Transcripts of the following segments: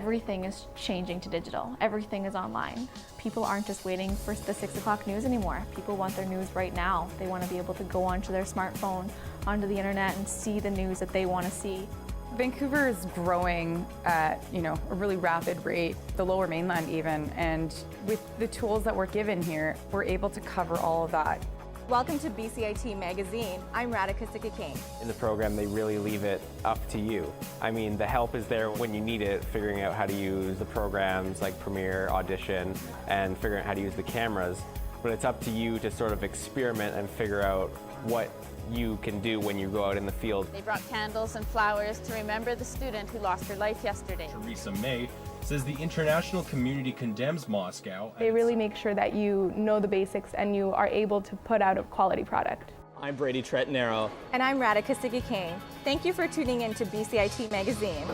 Everything is changing to digital. Everything is online. People aren't just waiting for the 6 o'clock news anymore. People want their news right now. They want to be able to go onto their smartphone, onto the internet, and see the news that they want to see. Vancouver is growing at, a really rapid rate, the Lower Mainland even, and with the tools that we're given here, we're able to cover all of that. Welcome to BCIT Magazine. I'm Radhika Sikki-King. In the program, they really leave it up to you. I mean, the help is there when you need it, figuring out how to use the programs like Premiere, Audition, and figuring out how to use the cameras. But it's up to you to sort of experiment and figure out what you can do when you go out in the field. They brought candles and flowers to remember the student who lost her life yesterday. Teresa May says the international community condemns Moscow. They really make sure that you know the basics and you are able to put out a quality product. I'm Brady Tretanero. And I'm Radhika Sikki-King. Thank you for tuning in to BCIT Magazine.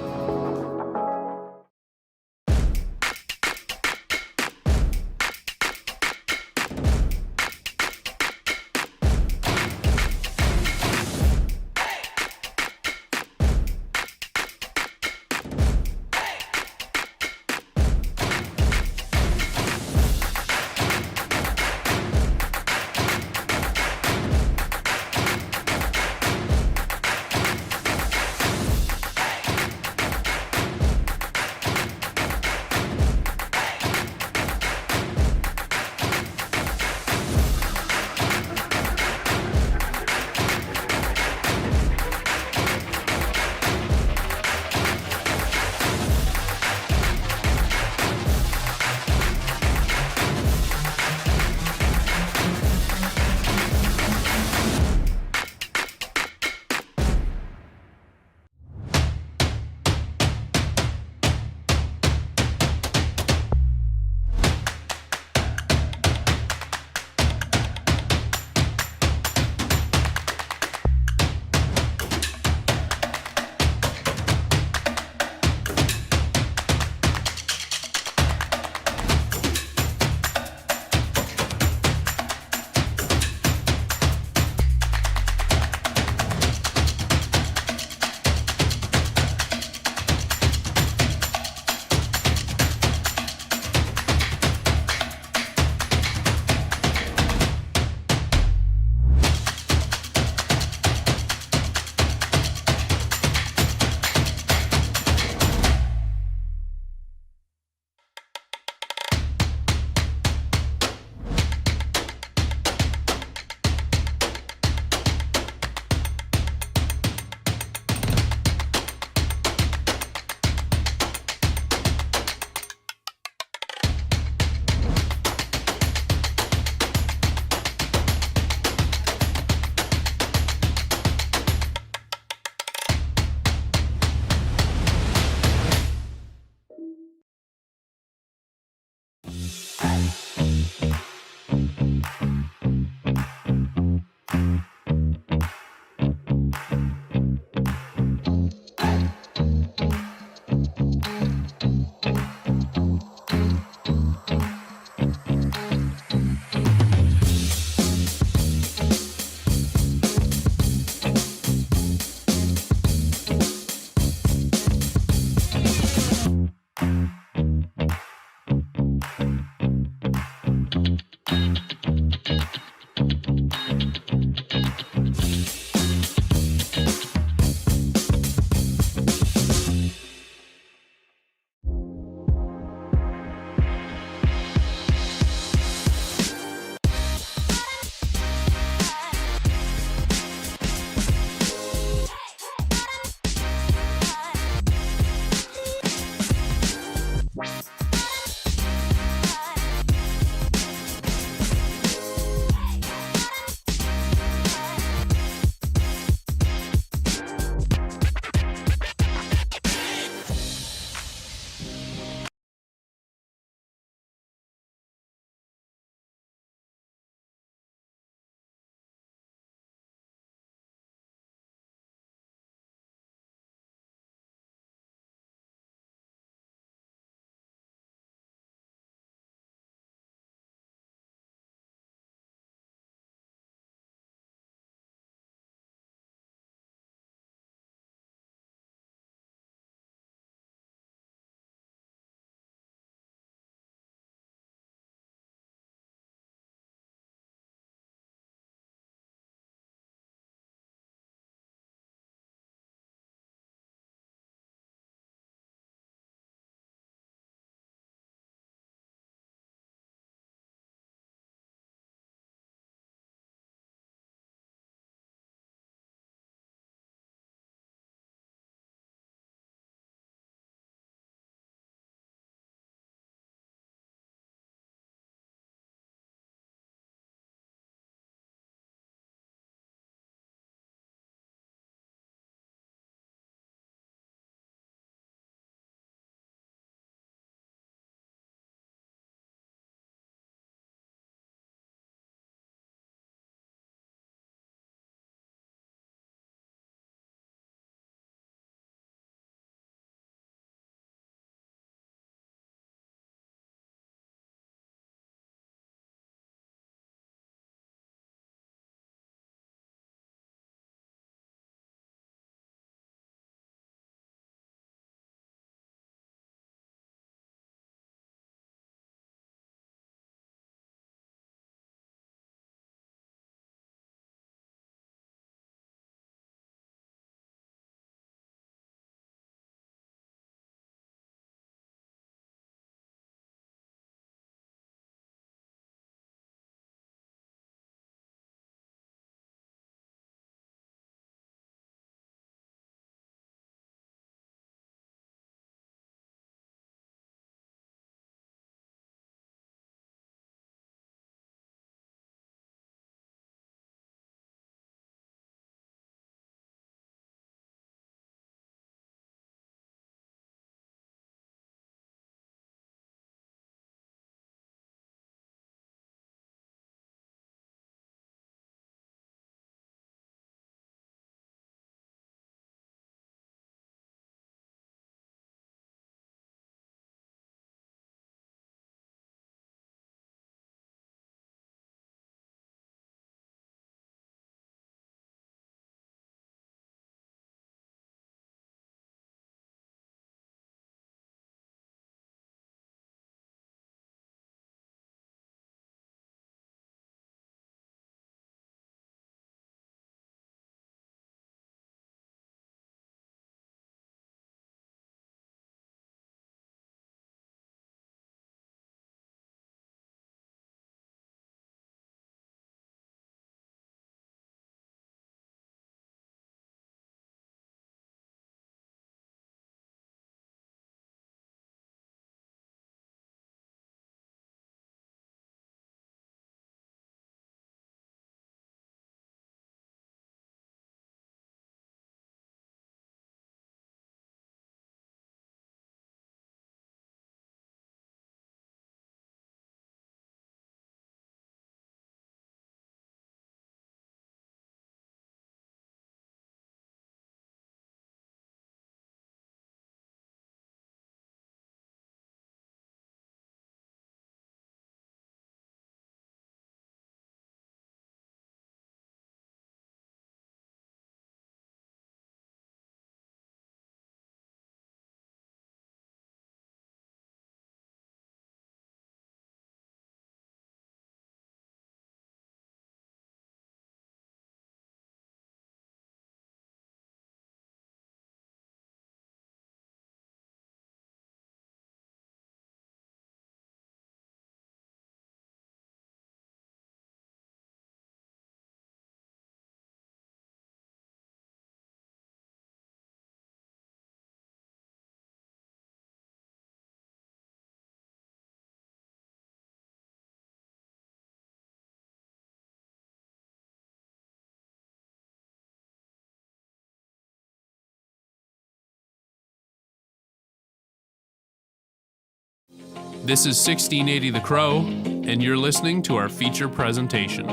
This is 1680 The Crow, and you're listening to our feature presentation.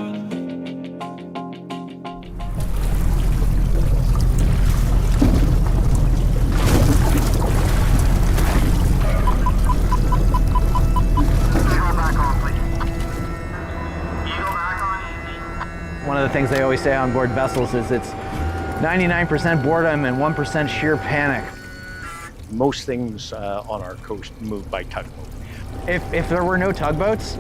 One of the things they always say on board vessels is it's 99% boredom and 1% sheer panic. Most things on our coast move by tugboat. If there were no tugboats,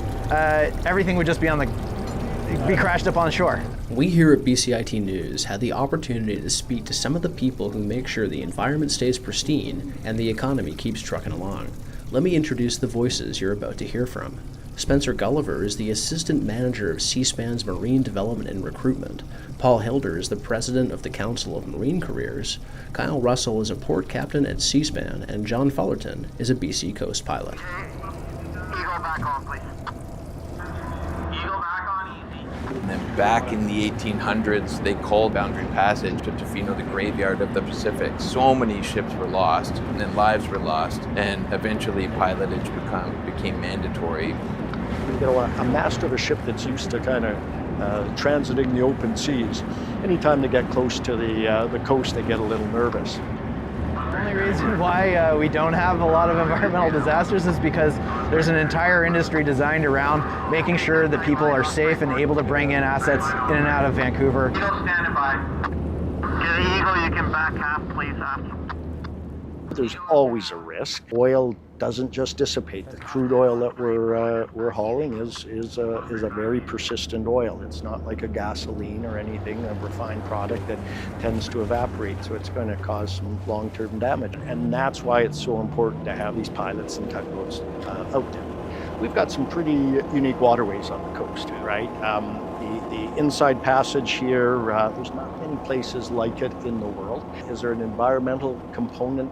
everything would just be be crashed up on shore. We here at BCIT News had the opportunity to speak to some of the people who make sure the environment stays pristine and the economy keeps trucking along. Let me introduce the voices you're about to hear from. Spencer Gulliver is the Assistant Manager of C-SPAN's Marine Development and Recruitment. Paul Hilder is the President of the Council of Marine Careers. Kyle Russell is a port captain at C-SPAN, and John Fullerton is a BC Coast pilot. Eagle back on, please. Eagle back on easy. And then back in the 1800s, they called Boundary Passage to Tofino the graveyard of the Pacific. So many ships were lost, and then lives were lost, and eventually pilotage became mandatory. You know, a master of a ship that's used to kind of transiting the open seas, anytime they get close to the coast, they get a little nervous. The only reason why we don't have a lot of environmental disasters is because there's an entire industry designed around making sure that people are safe and able to bring in assets in and out of Vancouver. Eagle standing by. Get an Eagle, you can back half, please. There's always a risk. Oil doesn't just dissipate. The crude oil that we're hauling is a very persistent oil. It's not like a gasoline or anything, a refined product that tends to evaporate, so it's going to cause some long-term damage. And that's why it's so important to have these pilots and tugboats out there. We've got some pretty unique waterways on the coast, right? The inside passage here, there's not many places like it in the world. Is there an environmental component?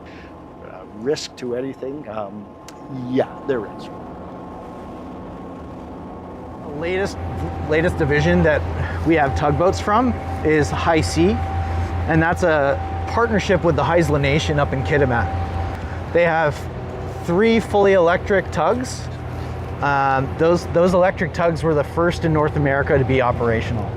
Risk to anything? Yeah, there is. The latest division that we have tugboats from is High Sea, and that's a partnership with the Haisla Nation up in Kitimat. They have 3 fully electric tugs. Those electric tugs were the first in North America to be operational.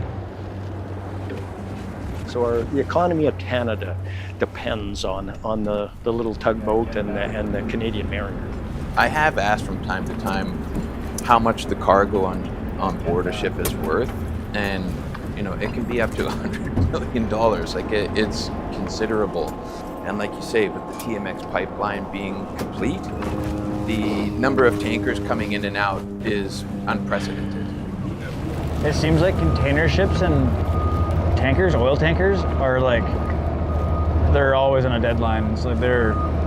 So the economy of Canada depends on the little tugboat and the Canadian Mariner. I have asked from time to time how much the cargo on board a ship is worth, and you know, it can be up to $100 million. Like it's considerable. And like you say, with the TMX pipeline being complete, the number of tankers coming in and out is unprecedented. It seems like container ships and tankers, oil tankers, are like, they're always on a deadline. It's like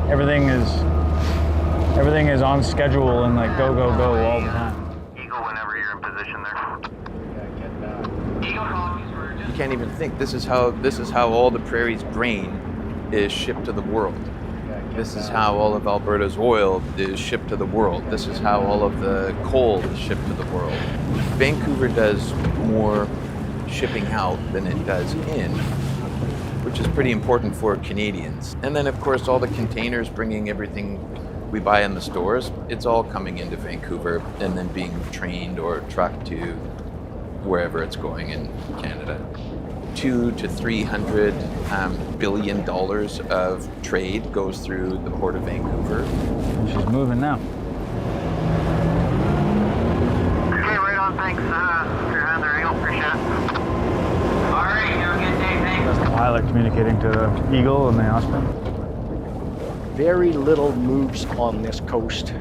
everything is on schedule and like go all the time. Eagle, whenever you're in position there. Eagle, You can't even think. This is how all the prairie's grain is shipped to the world. This is how all of Alberta's oil is shipped to the world. This is how all of the coal is shipped to the world. Vancouver does more shipping out than it does in, which is pretty important for Canadians. And then of course all the containers bringing everything we buy in the stores, it's all coming into Vancouver and then being trained or trucked to wherever it's going in Canada. $200 to $300 billion of trade goes through the Port of Vancouver. She's moving now. Okay, right on, thanks. Your hand there, Eagle, appreciate it. All right, have a good day, thanks. That's the pilot communicating to the Eagle and the Osprey. Very little moves on this coast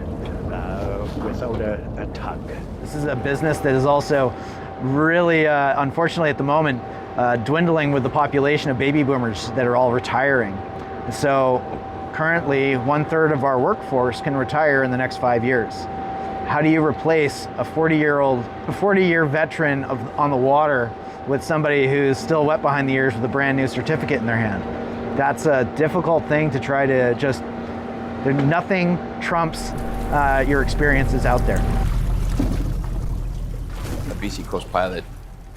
without a tug. This is a business that is also really, unfortunately at the moment, dwindling with the population of baby boomers that are all retiring. So currently 1/3 of our workforce can retire in the next 5 years. How do you replace a 40-year veteran on the water with somebody who's still wet behind the ears with a brand new certificate in their hand? That's a difficult thing to try to nothing trumps your experiences out there. A BC Coast pilot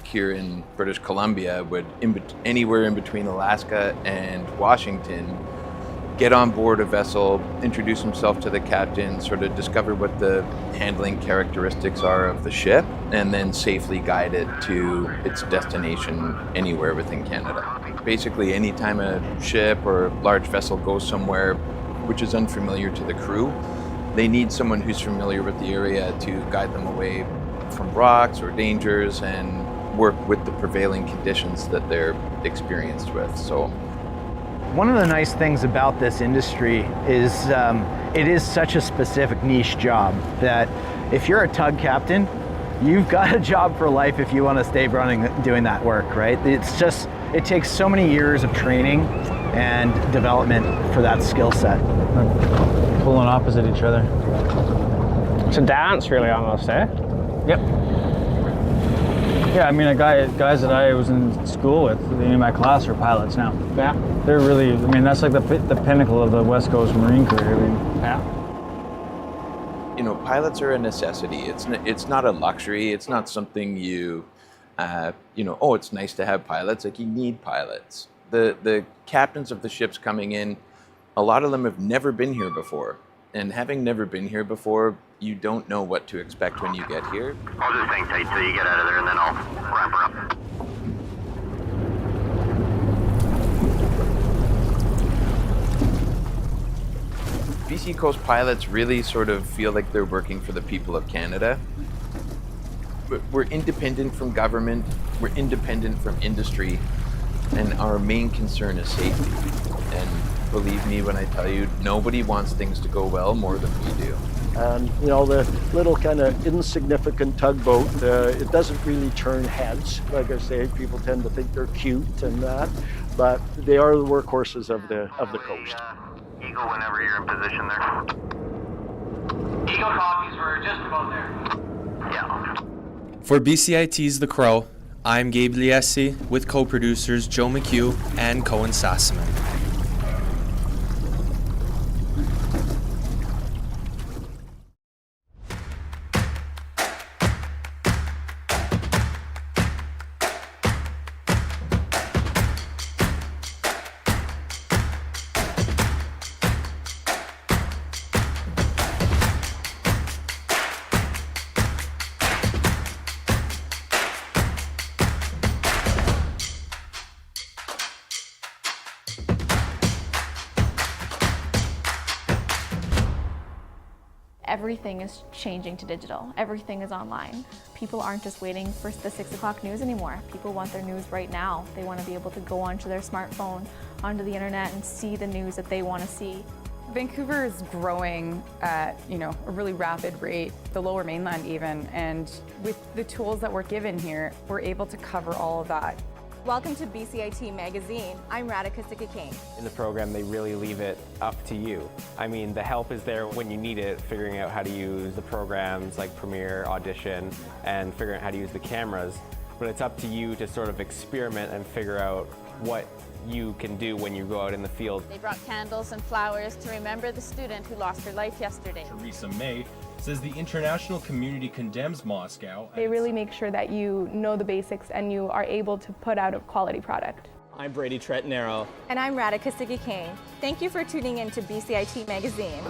here in British Columbia would, anywhere in between Alaska and Washington, get on board a vessel, introduce himself to the captain, sort of discover what the handling characteristics are of the ship, and then safely guide it to its destination anywhere within Canada. Basically, anytime a ship or large vessel goes somewhere which is unfamiliar to the crew, they need someone who's familiar with the area to guide them away from rocks or dangers and work with the prevailing conditions that they're experienced with. So, one of the nice things about this industry is it is such a specific niche job that if you're a tug captain, you've got a job for life if you want to stay running doing that work, right? It takes so many years of training and development for that skill set. Pulling opposite each other. It's a dance, really, almost, eh? Yep. Yeah, I mean, guys that I was in school with, in my class, are pilots now. Yeah. They're really, I mean, that's like the pinnacle of the West Coast Marine career. I mean, yeah. You know, pilots are a necessity. It's not a luxury. It's not something you know, oh, it's nice to have pilots. Like, you need pilots. The captains of the ships coming in, a lot of them have never been here before. And having never been here before, you don't know what to expect when you get here. I'll just hang tight till you get out of there, and then I'll wrap her up. BC Coast pilots really sort of feel like they're working for the people of Canada. We're independent from government, we're independent from industry, and our main concern is safety. And believe me when I tell you, nobody wants things to go well more than we do. And you know, the little kind of insignificant tugboat, it doesn't really turn heads. Like I say, people tend to think they're cute and that, but they are the workhorses of the coast. Eagle whenever you're in position there. Eagle copies, we're just about there. Yeah. For BCIT's The Crow, I'm Gabe Liesi with co-producers Joe McHugh and Cohen Sassaman. Everything is changing to digital. Everything is online. People aren't just waiting for the 6 o'clock news anymore. People want their news right now. They want to be able to go onto their smartphone, onto the internet, and see the news that they want to see. Vancouver is growing at, you know, a really rapid rate, the Lower Mainland even, and with the tools that we're given here, we're able to cover all of that. Welcome to BCIT Magazine. I'm Radhika Sikka-King. In the program, they really leave it up to you. I mean, the help is there when you need it, figuring out how to use the programs like Premiere, Audition, and figuring out how to use the cameras. But it's up to you to sort of experiment and figure out what you can do when you go out in the field. They brought candles and flowers to remember the student who lost her life yesterday. Theresa May says the international community condemns Moscow. They really make sure that you know the basics and you are able to put out a quality product. I'm Brady Tretnero. And I'm Radhika Sikka-King. Thank you for tuning in to BCIT Magazine.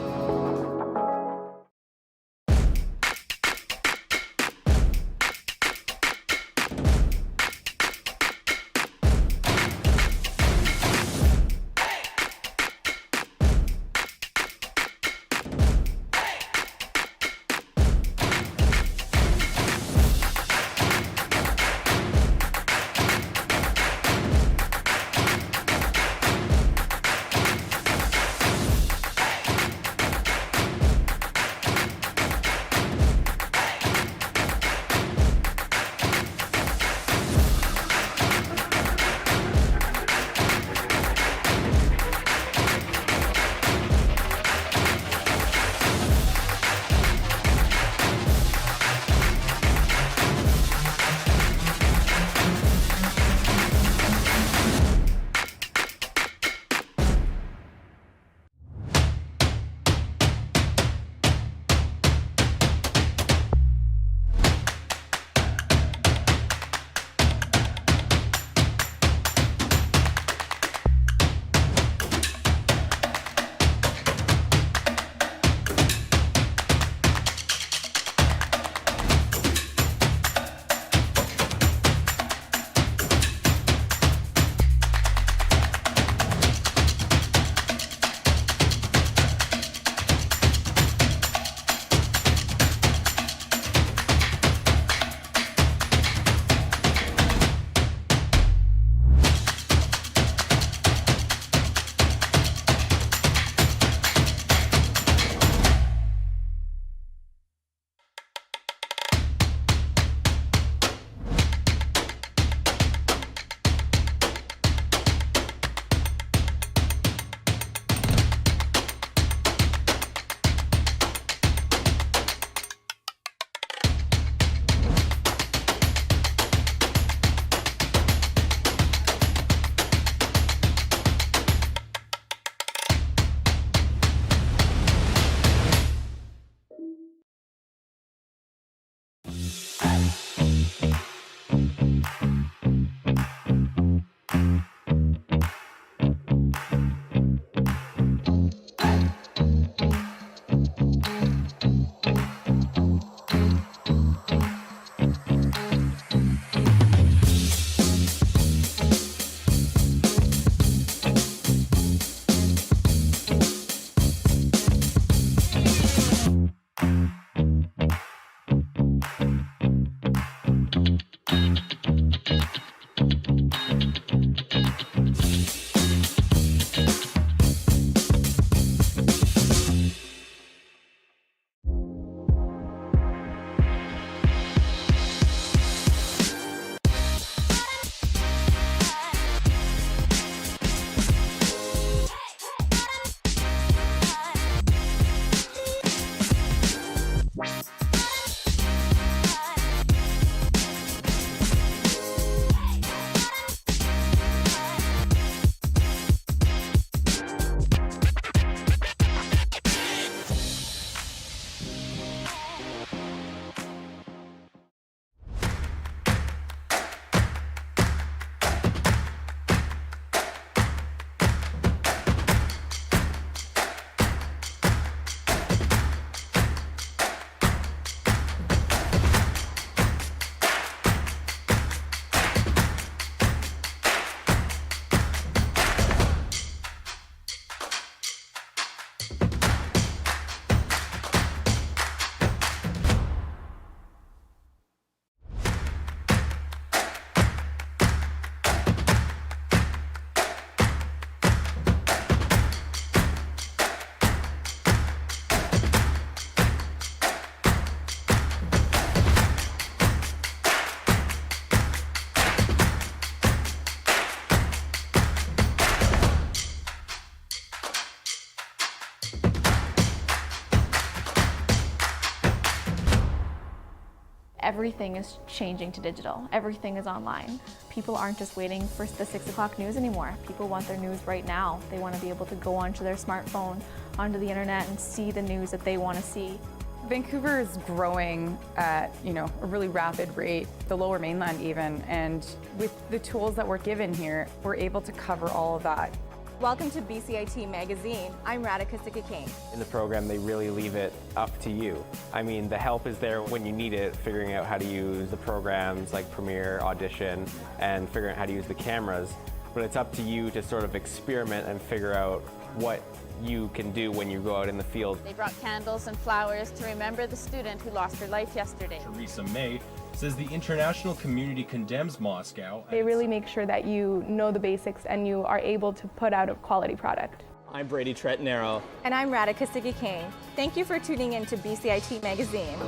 everything is changing to digital. Everything is online. People aren't just waiting for the 6 o'clock news anymore. People want their news right now. They want to be able to go onto their smartphone, onto the internet, and see the news that they want to see. Vancouver is growing at a really rapid rate, the Lower Mainland even, and with the tools that we're given here, we're able to cover all of that. Welcome to BCIT Magazine. I'm Radhika Sikakane. In the program, they really leave it up to you. I mean, the help is there when you need it, figuring out how to use the programs like Premiere, Audition, and figuring out how to use the cameras. But it's up to you to sort of experiment and figure out what you can do when you go out in the field. They brought candles and flowers to remember the student who lost her life yesterday. Theresa May says the international community condemns Moscow. They really make sure that you know the basics and you are able to put out a quality product. I'm Brady Tretnero. And I'm Radhika Sikakane. Thank you for tuning in to BCIT Magazine.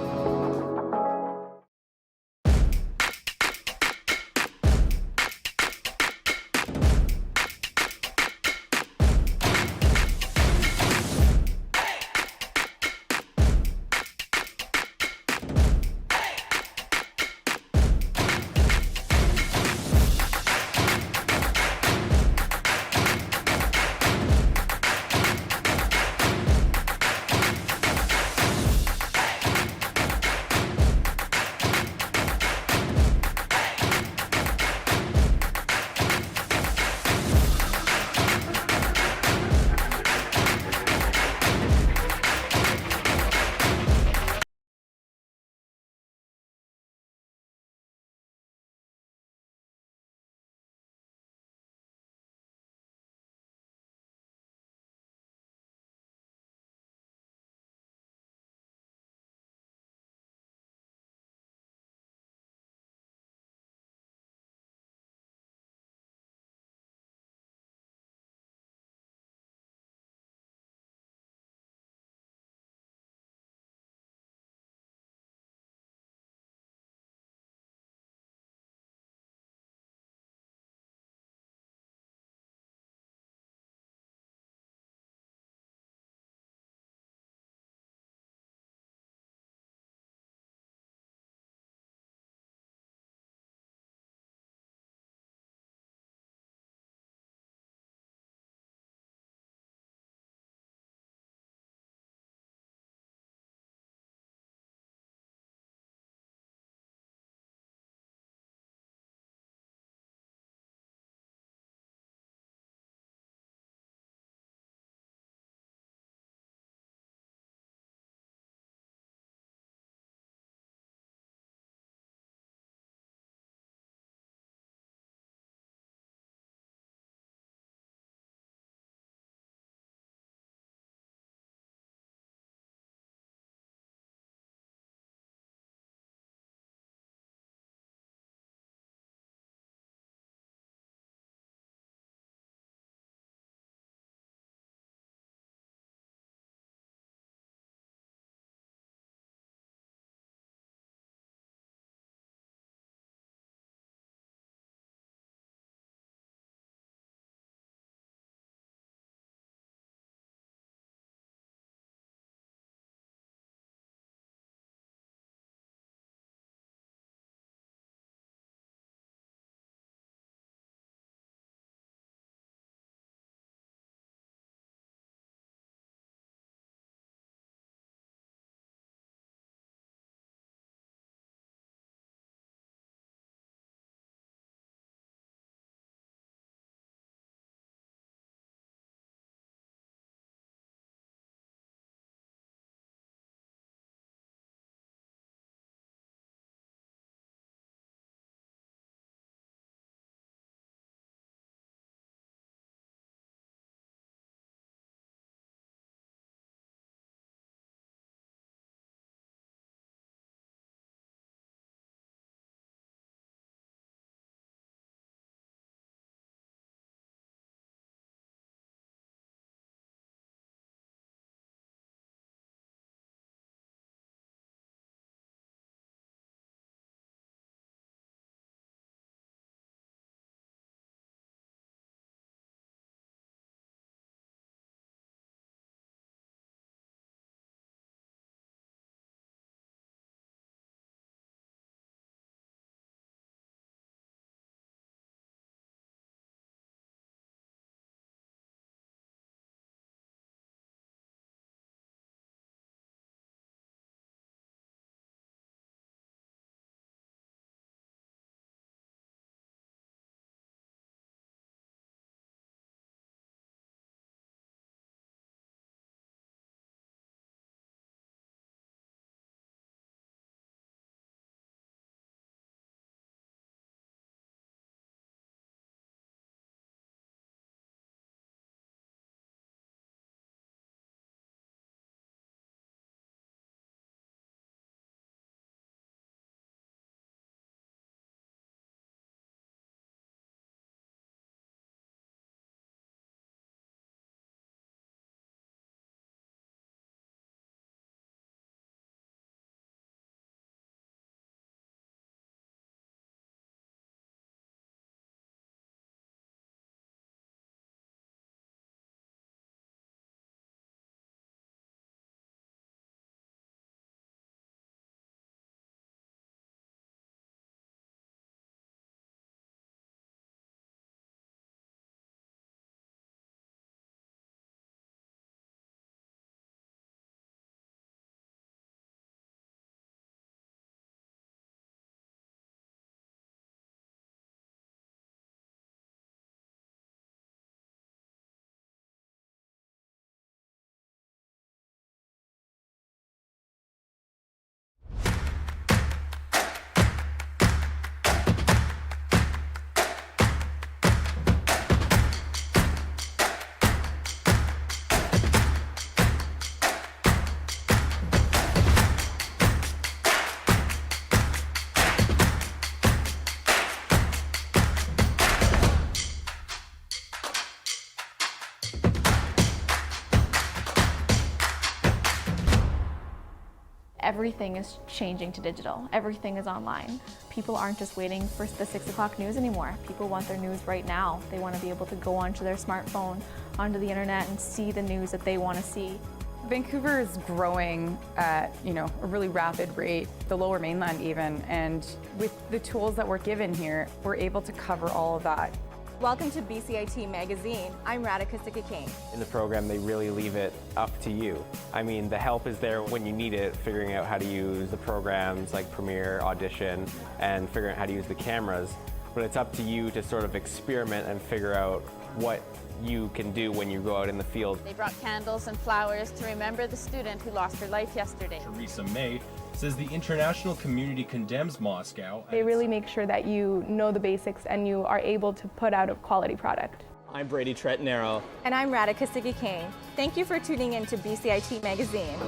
Everything is changing to digital. Everything is online. People aren't just waiting for the 6 o'clock news anymore. People want their news right now. They want to be able to go onto their smartphone, onto the internet, and see the news that they want to see. Vancouver is growing at a really rapid rate, the Lower Mainland even, and with the tools that we're given here, we're able to cover all of that. Welcome to BCIT Magazine. I'm Radhika Sikki-King. In the program, they really leave it up to you. I mean, the help is there when you need it, figuring out how to use the programs like Premiere, Audition, and figuring out how to use the cameras. But it's up to you to sort of experiment and figure out what you can do when you go out in the field. They brought candles and flowers to remember the student who lost her life yesterday. Theresa May says the international community condemns Moscow. They really make sure that you know the basics and you are able to put out a quality product. I'm Brady Trettenaro. And I'm Radhika Sikki-King. Thank you for tuning in to BCIT Magazine.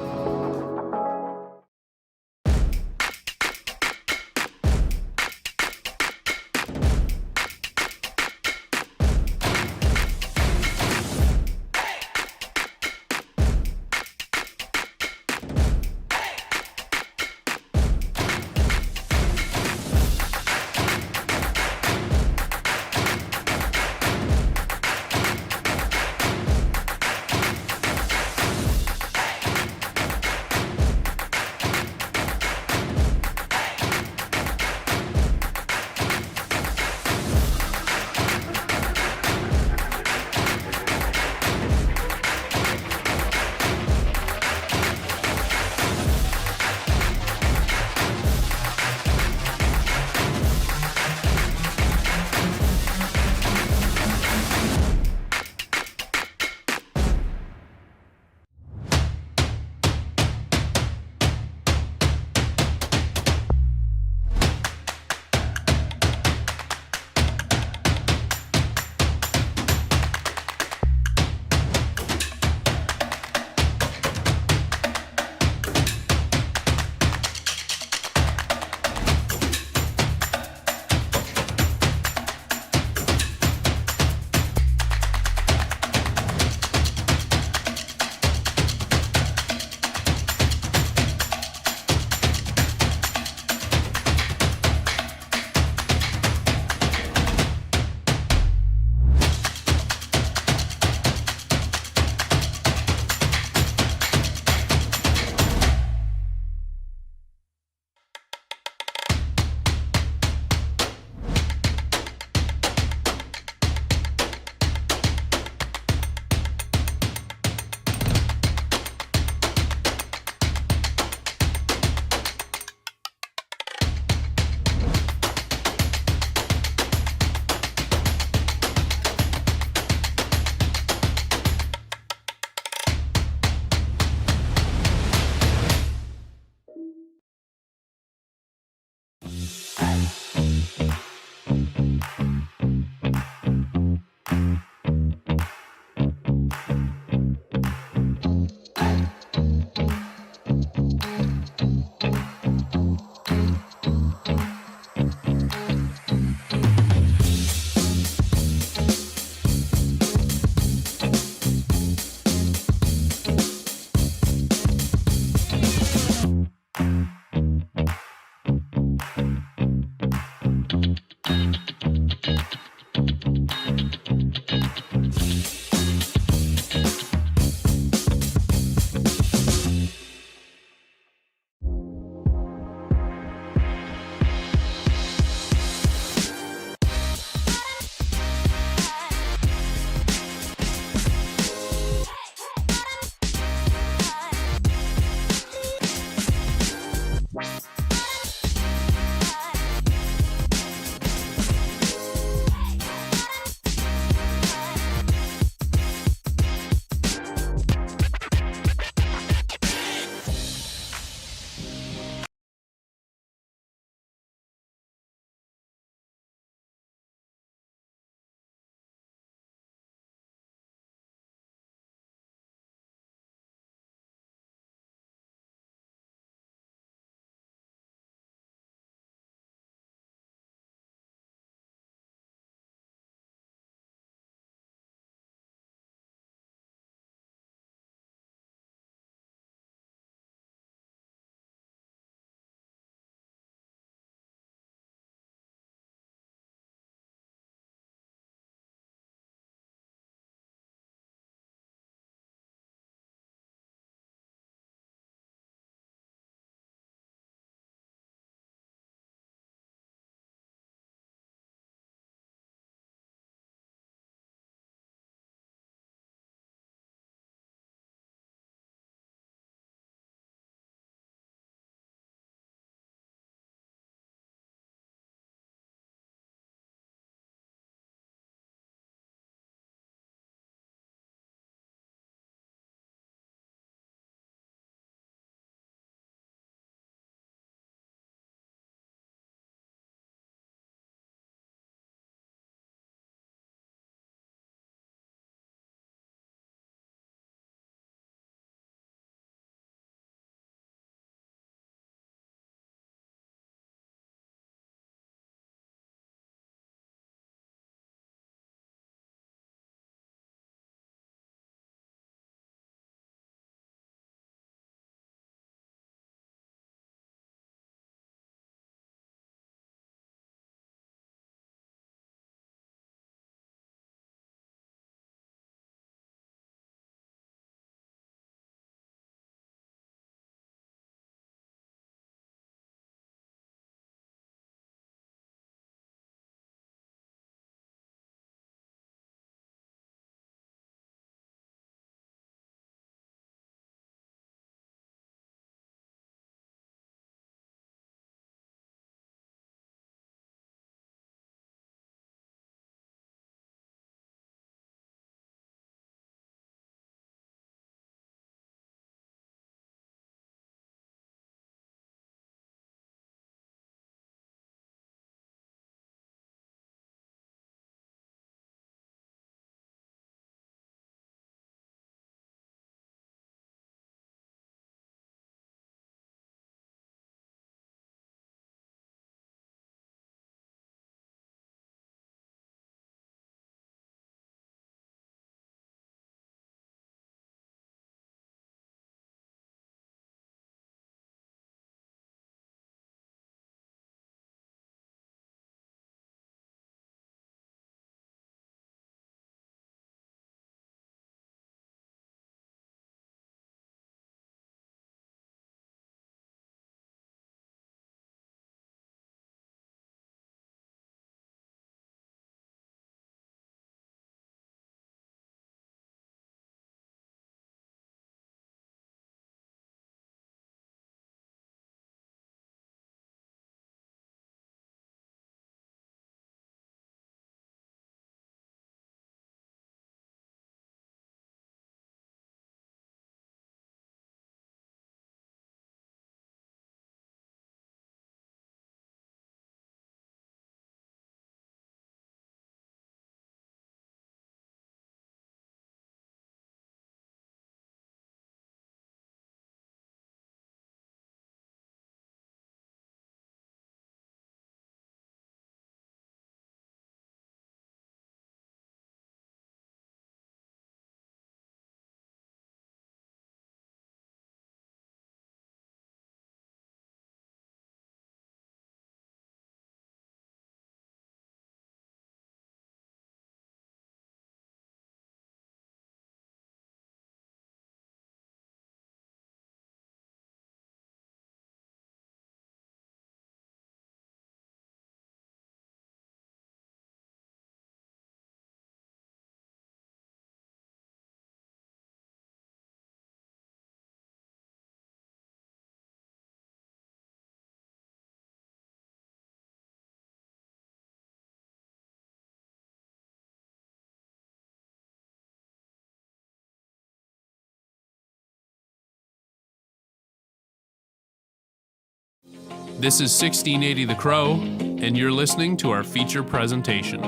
This is 1680 The Crow, and you're listening to our feature presentation.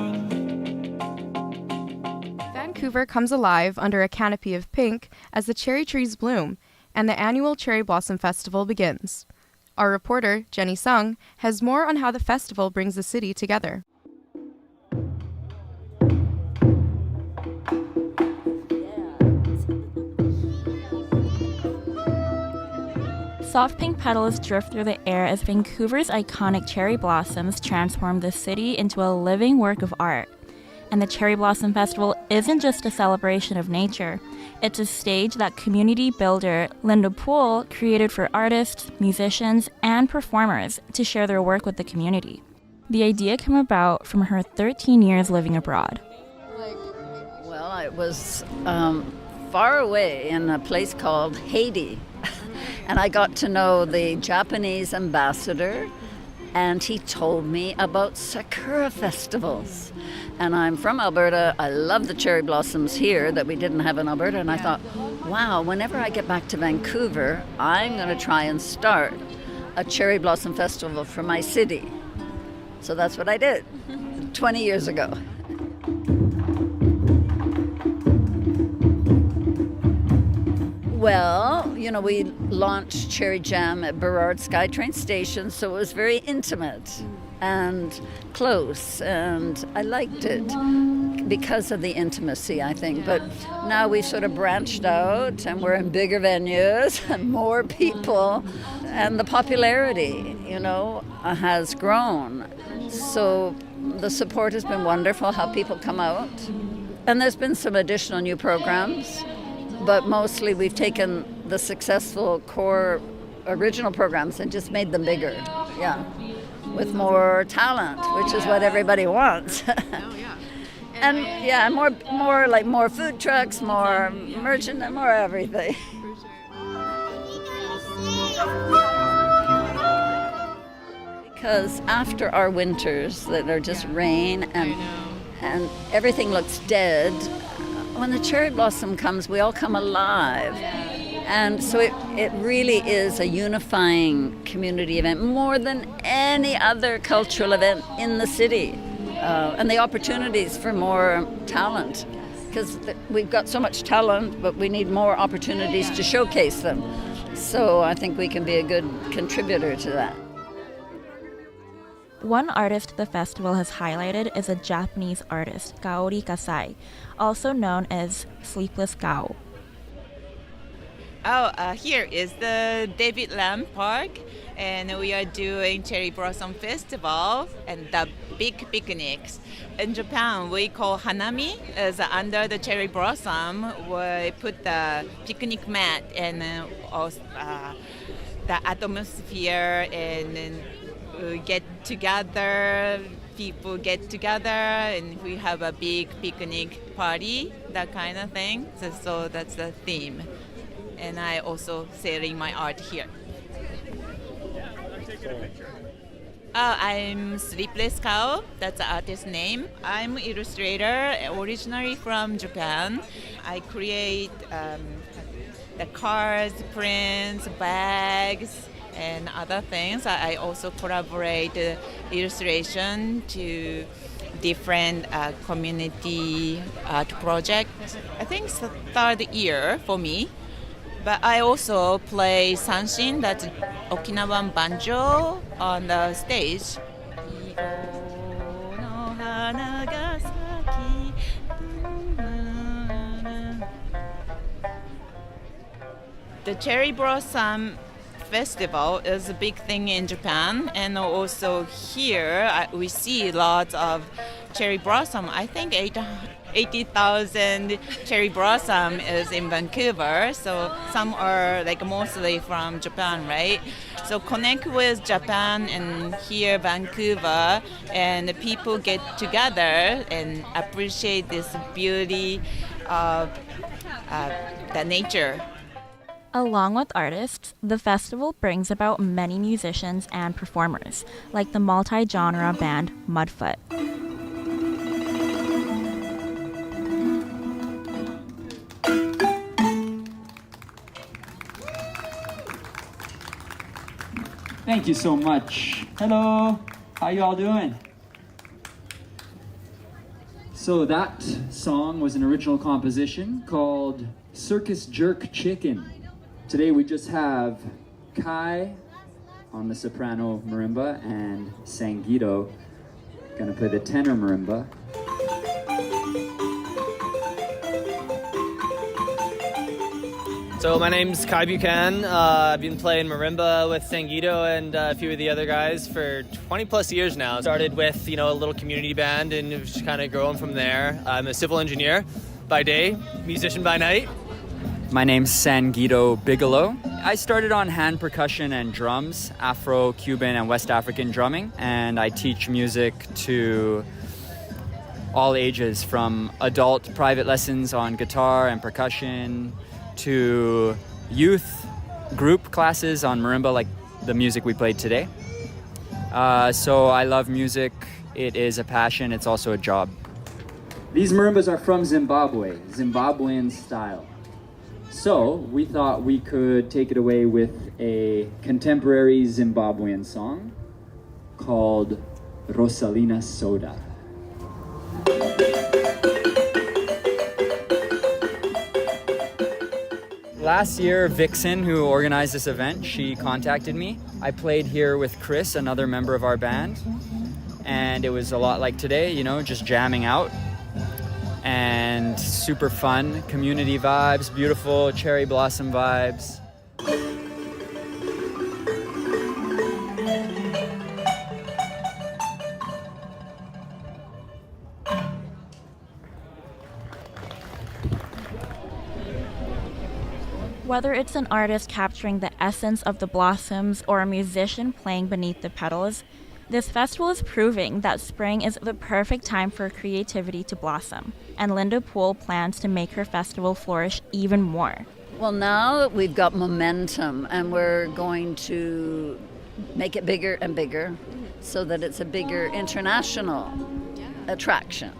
Vancouver comes alive under a canopy of pink as the cherry trees bloom and the annual Cherry Blossom Festival begins. Our reporter, Jenny Sung, has more on how the festival brings the city together. Soft pink petals drift through the air as Vancouver's iconic cherry blossoms transform the city into a living work of art. And the Cherry Blossom Festival isn't just a celebration of nature. It's a stage that community builder Linda Poole created for artists, musicians, and performers to share their work with the community. The idea came about from her 13 years living abroad. Well, I was far away in a place called Haiti. And I got to know the Japanese ambassador, and he told me about sakura festivals. And I'm from Alberta. I love the cherry blossoms here that we didn't have in Alberta. And I thought, wow, whenever I get back to Vancouver, I'm going to try and start a cherry blossom festival for my city. So that's what I did 20 years ago. Well, you know, we launched Cherry Jam at Burrard SkyTrain Station, so it was very intimate and close, and I liked it because of the intimacy, I think. But now we've sort of branched out, and we're in bigger venues and more people, and the popularity, you know, has grown. So the support has been wonderful, how people come out. And there's been some additional new programs. But mostly we've taken the successful core original programs and just made them bigger, with more talent, which is what everybody wants. And more food trucks, more merchandise, more everything. Because after our winters that are just rain and everything looks dead, when the cherry blossom comes, we all come alive. And so it really is a unifying community event, more than any other cultural event in the city. And the opportunities for more talent, because we've got so much talent, but we need more opportunities to showcase them. So I think we can be a good contributor to that. One artist the festival has highlighted is a Japanese artist, Kaori Kasai, also known as Sleepless Cow. Here is the David Lam Park, and we are doing Cherry Blossom Festival and the big picnics. In Japan, we call Hanami, as under the cherry blossom, we put the picnic mat and the atmosphere, and get together, people get together, and we have a big picnic party, that kind of thing. So that's the theme. And I also selling my art here. I'm Sleepless Cow, that's the artist name. I'm an illustrator, originally from Japan. I create the cards, prints, bags, and other things. I also collaborate illustration to different community art projects. I think it's the third year for me. But I also play sanshin, that's Okinawan banjo, on the stage. The Cherry Blossom Festival is a big thing in Japan, and also here we see lots of cherry blossom. I think 80,000 cherry blossom is in Vancouver, so some are like mostly from Japan, right? So connect with Japan and here Vancouver, and people get together and appreciate this beauty of the nature. Along with artists, the festival brings about many musicians and performers, like the multi-genre band Mudfoot. Thank you so much. Hello, how you all doing? So that song was an original composition called Circus Jerk Chicken. Today we just have Kai on the soprano marimba and Sangeeto gonna play the tenor marimba. So my name's Kai Buchanan. I've been playing marimba with Sangeeto and a few of the other guys for 20 plus years now. Started with, a little community band and have just kind of grown from there. I'm a civil engineer by day, musician by night. My name's Sangeeto Bigelow. I started on hand percussion and drums, Afro, Cuban, and West African drumming, and I teach music to all ages, from adult private lessons on guitar and percussion to youth group classes on marimba, like the music we played today. So I love music. It is a passion. It's also a job. These marimbas are from Zimbabwe, Zimbabwean style. So we thought we could take it away with a contemporary Zimbabwean song called Rosalina Soda. Last year, Vixen, who organized this event, she contacted me. I played here with Chris, another member of our band, and it was a lot like today, just jamming out. And super fun, community vibes, beautiful cherry blossom vibes. Whether it's an artist capturing the essence of the blossoms or a musician playing beneath the petals, this festival is proving that spring is the perfect time for creativity to blossom, and Linda Poole plans to make her festival flourish even more. Well, now we've got momentum, and we're going to make it bigger and bigger so that it's a bigger international attraction.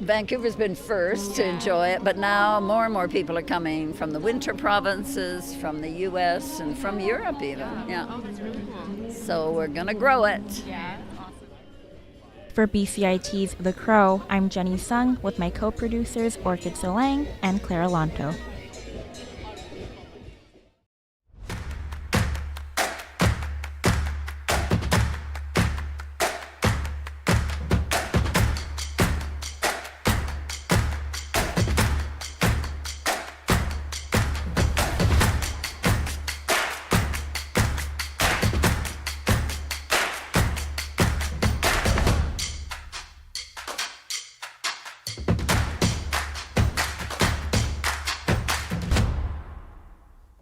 Vancouver's been first to enjoy it, but now more and more people are coming from the winter provinces, from the US, and from Europe even. Yeah. Oh, that's really cool. So we're going to grow it. Yeah. For BCIT's The Crow, I'm Jenny Sung with my co-producers Orchid Solang and Clara Lanto.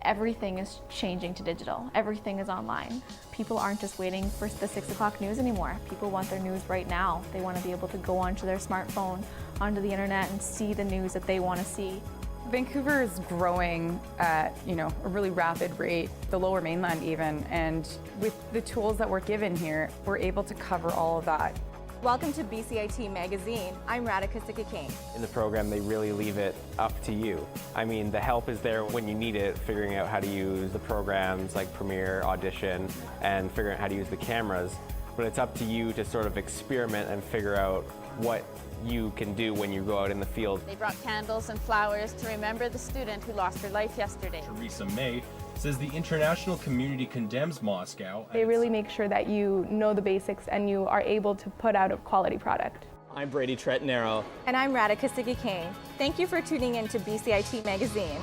Everything is changing to digital. Everything is online. People aren't just waiting for the 6 o'clock news anymore. People want their news right now. They want to be able to go onto their smartphone, onto the internet, and see the news that they want to see. Vancouver is growing at, a really rapid rate, the Lower Mainland even, and with the tools that we're given here, we're able to cover all of that. Welcome to BCIT Magazine. I'm Radhika Sikakane. In the program, they really leave it up to you. The help is there when you need it, figuring out how to use the programs like Premiere, Audition, and figuring out how to use the cameras. But it's up to you to sort of experiment and figure out what you can do when you go out in the field. They brought candles and flowers to remember the student who lost her life yesterday. Theresa May says the international community condemns Moscow. They really make sure that you know the basics and you are able to put out a quality product. I'm Brady Tretnero. And I'm Radhika Sikakane. Thank you for tuning in to BCIT Magazine.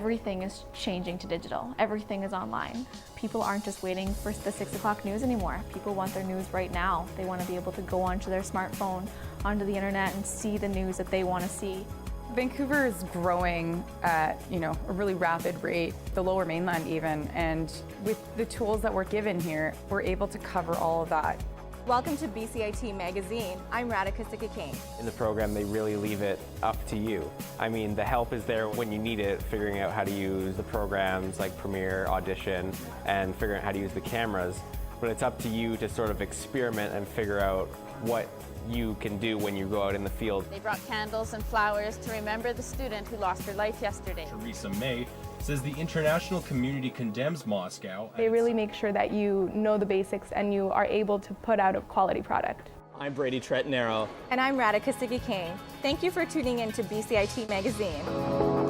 Everything is changing to digital. Everything is online. People aren't just waiting for the 6 o'clock news anymore. People want their news right now. They want to be able to go onto their smartphone, onto the internet, and see the news that they want to see. Vancouver is growing at, a really rapid rate, the Lower Mainland even, and with the tools that we're given here, we're able to cover all of that. Welcome to BCIT Magazine. I'm Radhika King. In the program, they really leave it up to you. I mean, the help is there when you need it, figuring out how to use the programs like Premiere, Audition, and figuring out how to use the cameras. But it's up to you to sort of experiment and figure out what you can do when you go out in the field. They brought candles and flowers to remember the student who lost her life yesterday. Theresa May says the international community condemns Moscow. They really make sure that you know the basics and you are able to put out a quality product. I'm Brady Trettenaro. And I'm Radhika King. Thank you for tuning in to BCIT Magazine.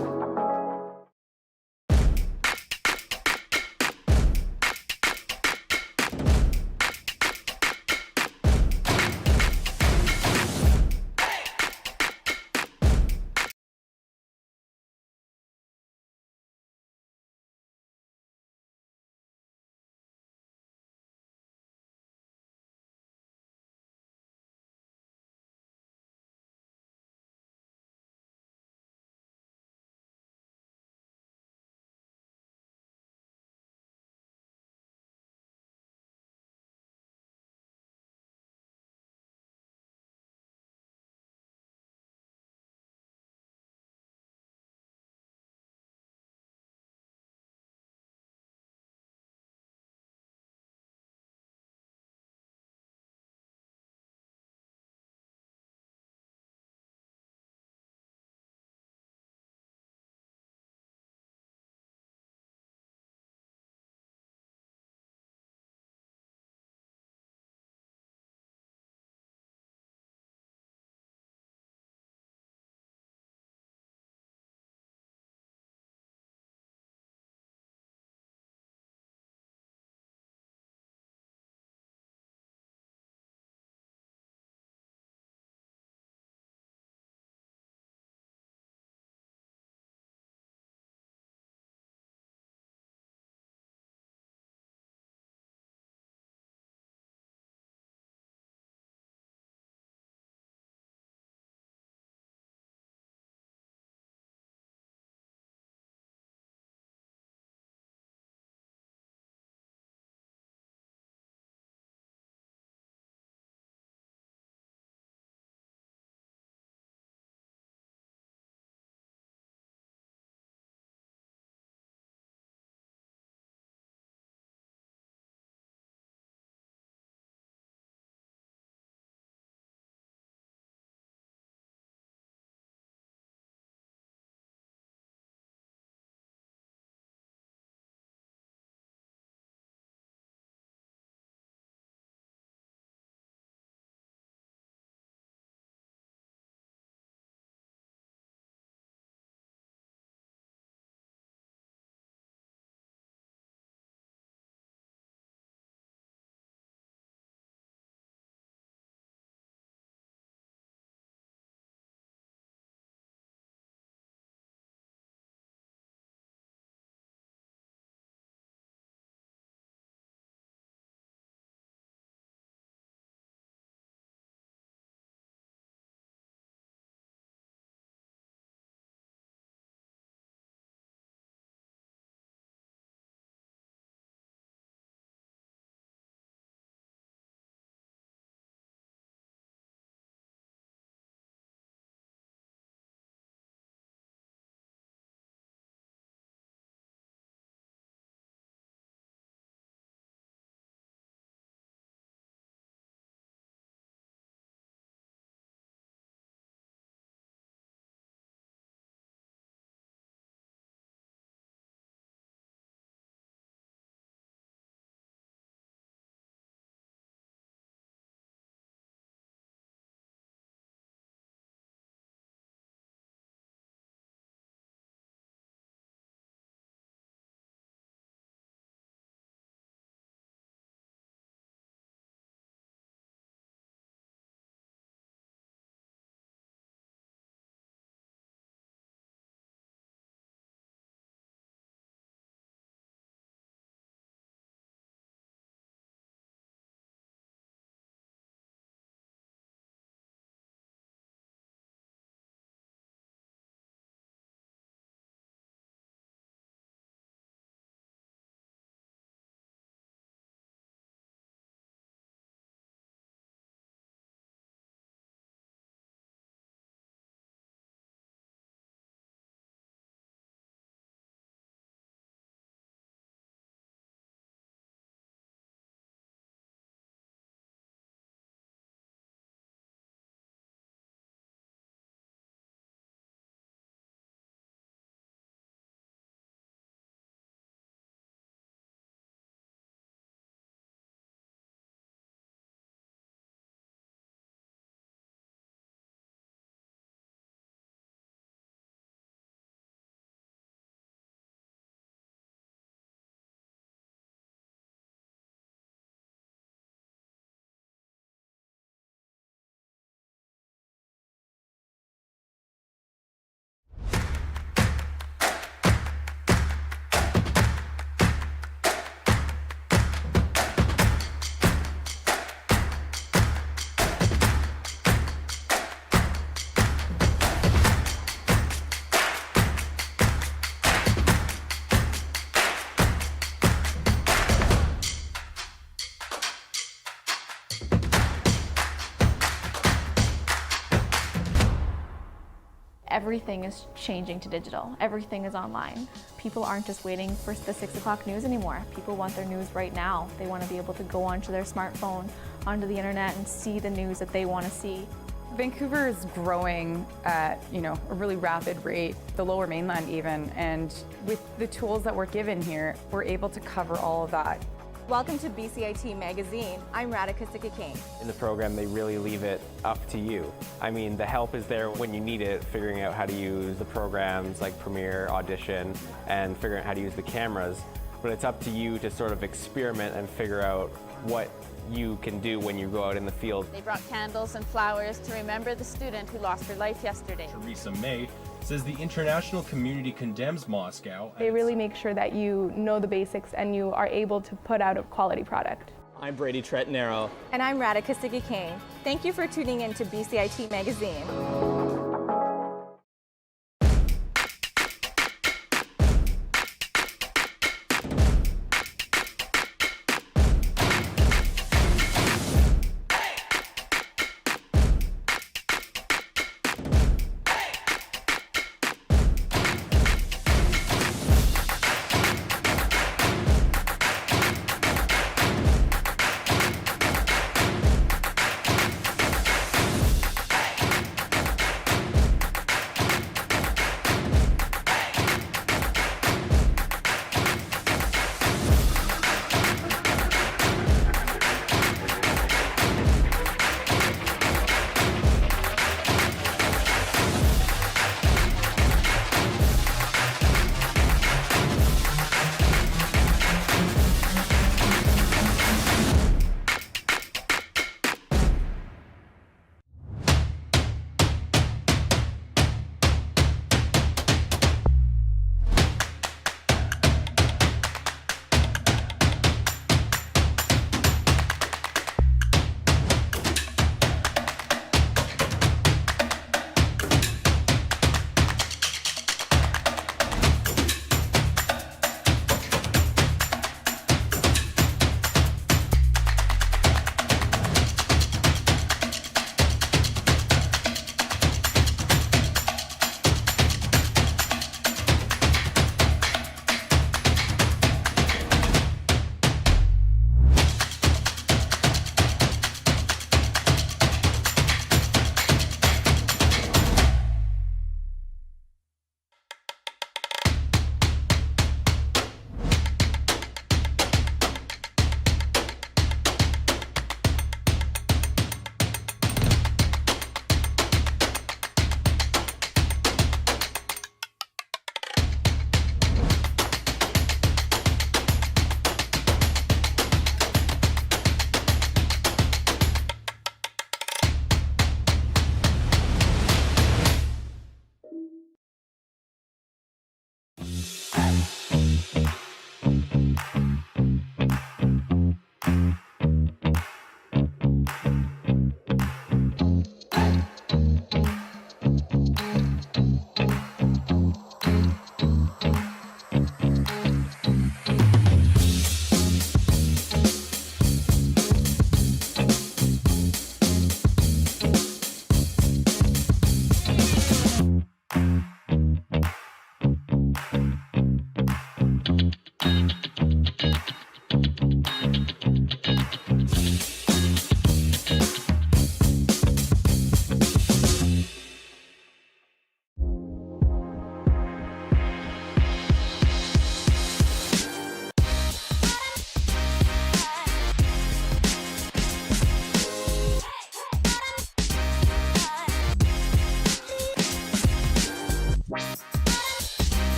Everything is changing to digital. Everything is online. People aren't just waiting for the 6 o'clock news anymore. People want their news right now. They want to be able to go onto their smartphone, onto the internet, and see the news that they want to see. Vancouver is growing at, a really rapid rate, the Lower Mainland even, and with the tools that we're given here, we're able to cover all of that. Welcome to BCIT Magazine. I'm Radhika Sikki-King. In the program, they really leave it up to you. I mean, the help is there when you need it, figuring out how to use the programs like Premiere, Audition, and figuring out how to use the cameras. But it's up to you to sort of experiment and figure out what you can do when you go out in the field. They brought candles and flowers to remember the student who lost her life yesterday. Theresa May says the international community condemns Moscow. They really make sure that you know the basics and you are able to put out a quality product. I'm Brady Tretnero. And I'm Radhika Sikki-King. Thank you for tuning in to BCIT Magazine.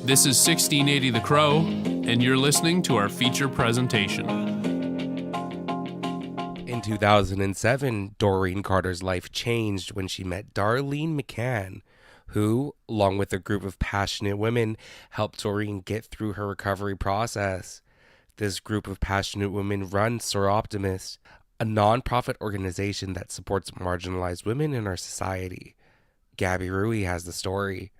This is 1680 The Crow, and you're listening to our feature presentation. In 2007, Doreen Carter's life changed when she met Darlene McCann, who, along with a group of passionate women, helped Doreen get through her recovery process. This group of passionate women runs Sir Optimist, a non-profit organization that supports marginalized women in our society. Gabby Rui has the story.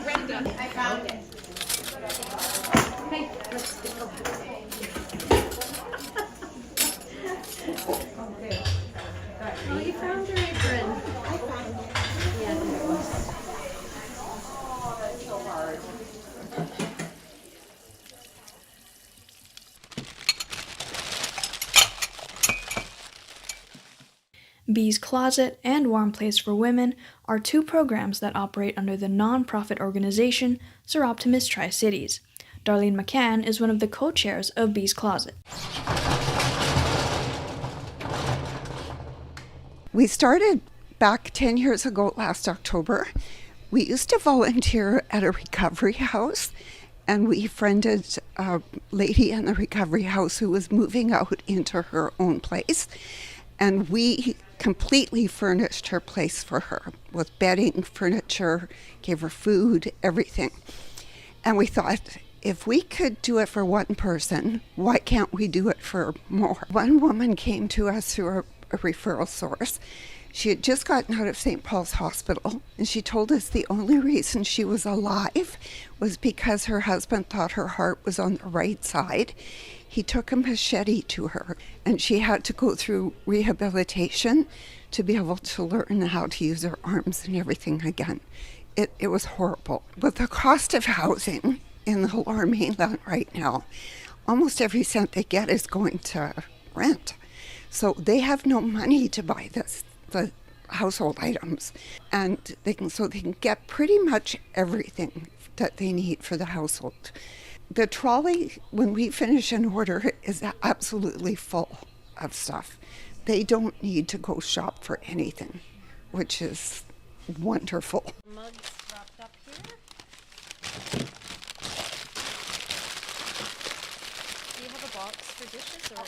Brenda, I found it. Hey, let's go. Oh, you found your apron. I found it. Yeah. Oh, that's so hard. Bee's Closet and Warm Place for Women are two programs that operate under the non-profit organization Sir Optimist Tri-Cities. Darlene McCann is one of the co-chairs of Bee's Closet. We started back 10 years ago last October. We used to volunteer at a recovery house, and we friended a lady in the recovery house who was moving out into her own place. And we completely furnished her place for her with bedding, furniture, gave her food, everything. And we thought, if we could do it for one person, why can't we do it for more? One woman came to us through a referral source. She had just gotten out of St. Paul's Hospital, and she told us the only reason she was alive was because her husband thought her heart was on the right side. He took a machete to her, and she had to go through rehabilitation to be able to learn how to use her arms and everything again. It was horrible. With the cost of housing in the Lower Mainland right now, almost every cent they get is going to rent. So they have no money to buy the household items, and they can get pretty much everything that they need for the household. The trolley, when we finish an order, is absolutely full of stuff. They don't need to go shop for anything, which is wonderful. Mugs wrapped up here. Do you have a box for dishes or?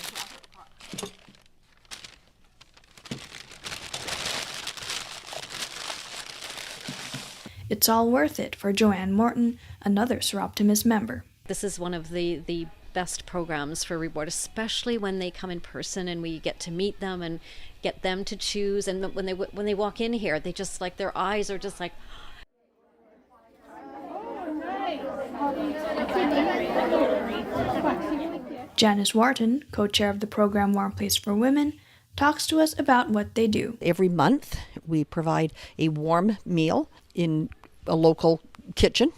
It's all worth it for Joanne Morton, another Sir Optimist member. This is one of the best programs for reward, especially when they come in person and we get to meet them and get them to choose. And when they walk in here, they just like, their eyes are just like. Janice Wharton, co-chair of the program Warm Place for Women, talks to us about what they do. Every month, we provide a warm meal in a local kitchen,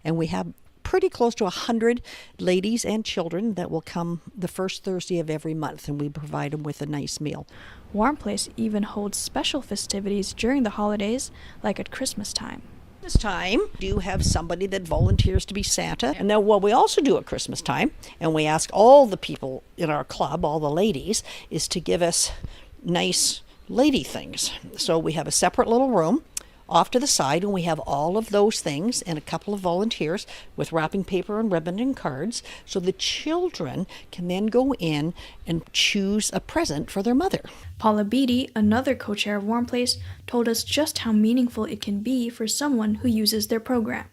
and we have pretty close to 100 ladies and children that will come the first Thursday of every month, and we provide them with a nice meal. Warm Place even holds special festivities during the holidays, like at Christmas time. This time, we do have somebody that volunteers to be Santa. And then what we also do at Christmas time, and we ask all the people in our club, all the ladies, is to give us nice lady things. So we have a separate little room off to the side, and we have all of those things and a couple of volunteers with wrapping paper and ribbon and cards, so the children can then go in and choose a present for their mother. Paula Beatty, another co-chair of Warm Place, told us just how meaningful it can be for someone who uses their program.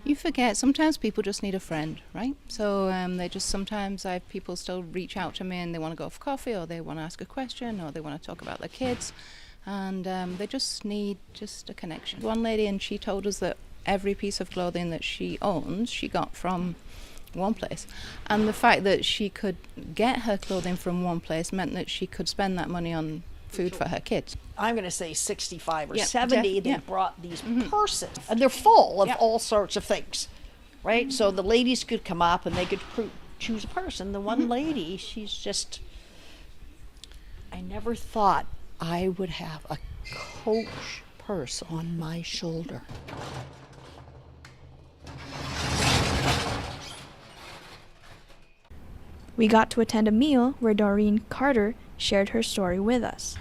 You forget, sometimes people just need a friend, right? So sometimes I have people still reach out to me and they want to go for coffee, or they want to ask a question, or they want to talk about their kids. And they just need a connection. One lady, and she told us that every piece of clothing that she owns, she got from One Place. And the fact that she could get her clothing from One Place meant that she could spend that money on food for her kids. I'm going to say 65 or 70, they brought these purses, and they're full of all sorts of things, right? So the ladies could come up and they could choose a purse. And the one lady, she's just, I never thought I would have a Coach purse on my shoulder. We got to attend a meal where Doreen Carter shared her story with us.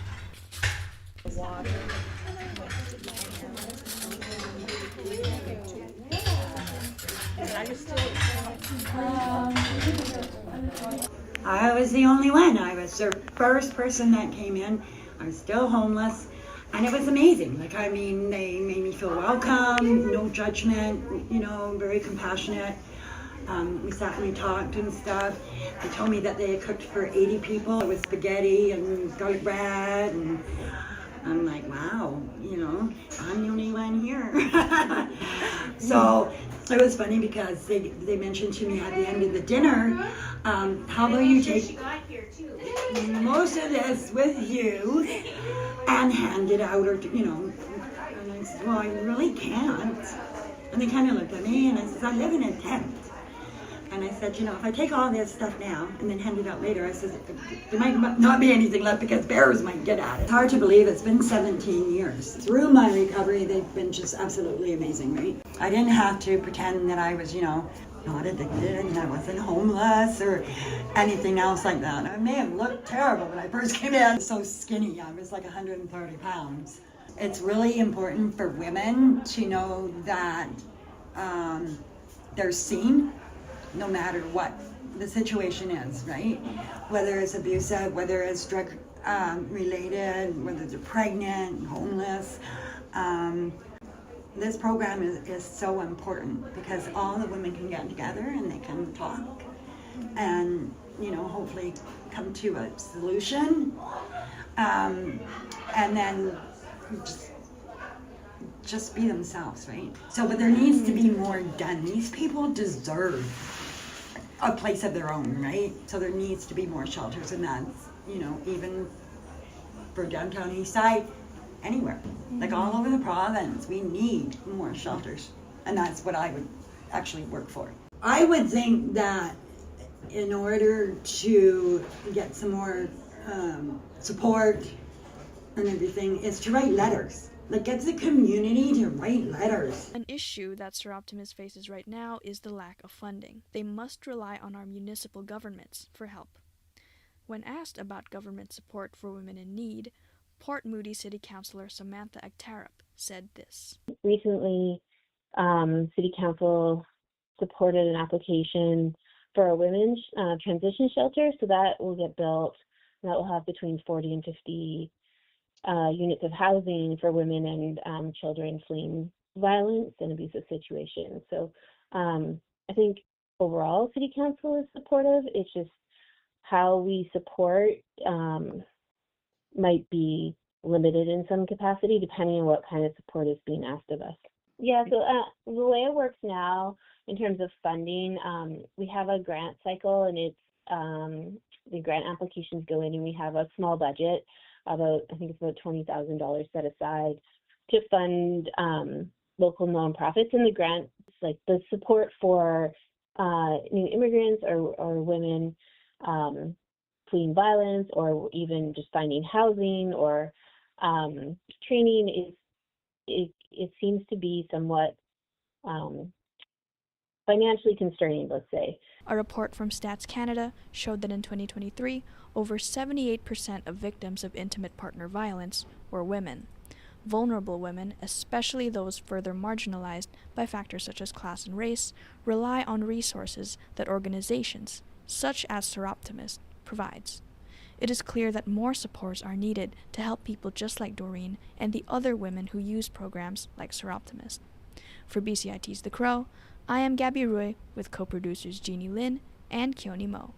I was the only one. I was the first person that came in. I was still homeless, and it was amazing. Like, I mean, they made me feel welcome, no judgment, you know, very compassionate. We sat and we talked and stuff. They told me that they had cooked for 80 people. It was spaghetti and garlic bread, and I'm like, wow, you know, I'm the only one here. So it was funny because they mentioned to me at the end of the dinner, how about you take most of this with you and hand it out, or, you know. And I said, well, I really can't. And they kind of looked at me, and I said, I live in a tent. And I said, you know, if I take all this stuff now and then hand it out later, I said, there might not be anything left because bears might get at it. It's hard to believe it's been 17 years. Through my recovery, they've been just absolutely amazing, right? I didn't have to pretend that I was, you know, not addicted and I wasn't homeless or anything else like that. I may have looked terrible when I first came in. I was so skinny. I was like 130 pounds. It's really important for women to know that they're seen, no matter what the situation is, right? Whether it's abusive, whether it's drug related, whether they're pregnant, homeless. This program is so important because all the women can get together and they can talk and, you know, hopefully come to a solution. And then just be themselves, right? So, but there needs to be more done. These people deserve a place of their own, right? So there needs to be more shelters, and that's, you know, even for downtown East Side, anywhere, like all over the province, we need more shelters, and that's what I would actually work for. I would think that in order to get some more support and everything is to write letters. Like, get the community to write letters. An issue that Sir Optimus faces right now is the lack of funding. They must rely on our municipal governments for help. When asked about government support for women in need, Port Moody City Councillor Samantha Aktarup said this. Recently, City Council supported an application for a women's transition shelter, so that will get built. That will have between 40 and 50 units of housing for women and children fleeing violence and abusive situations. So I think overall City Council is supportive. It's just how we support might be limited in some capacity depending on what kind of support is being asked of us. Yeah, so the way it works now in terms of funding, we have a grant cycle, and it's the grant applications go in and we have a small budget. I think it's about $20,000 set aside to fund local nonprofits, and the grant, like the support for new immigrants or women fleeing violence, or even just finding housing or training, it seems to be somewhat financially constraining, let's say. A report from Stats Canada showed that in 2023, over 78% of victims of intimate partner violence were women. Vulnerable women, especially those further marginalized by factors such as class and race, rely on resources that organizations, such as Sir Optimus, provides. It is clear that more supports are needed to help people just like Doreen and the other women who use programs like Sir Optimus. For BCIT's The Crow, I am Gabby Roy with co-producers Jeannie Lynn and Keone Mo.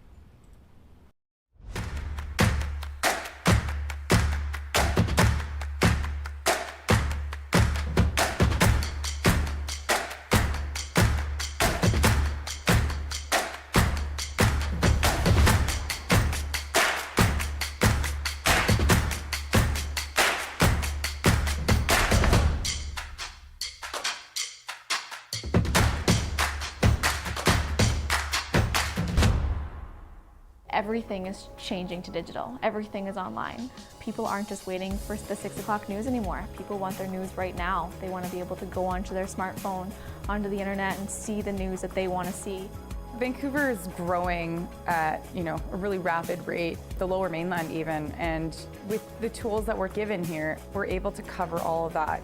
Everything is changing to digital. Everything is online. People aren't just waiting for the 6 o'clock news anymore. People want their news right now. They want to be able to go onto their smartphone, onto the internet, and see the news that they want to see. Vancouver is growing at, a really rapid rate, the Lower Mainland even, and with the tools that we're given here, we're able to cover all of that.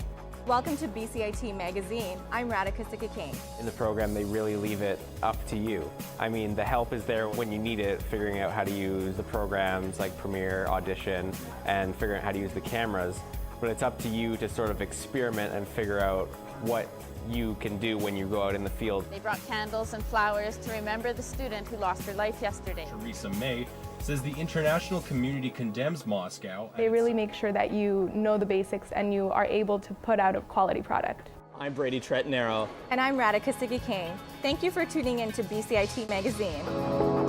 Welcome to BCIT Magazine. I'm Radhika Sikakane. In the program, they really leave it up to you. I mean, the help is there when you need it, figuring out how to use the programs like Premiere, Audition, and figuring out how to use the cameras. But it's up to you to sort of experiment and figure out what you can do when you go out in the field. They brought candles and flowers to remember the student who lost her life yesterday. Theresa May says the international community condemns Moscow. They really make sure that you know the basics and you are able to put out a quality product. I'm Brady Trettenaro. And I'm Radhika Sikakane. Thank you for tuning in to BCIT Magazine.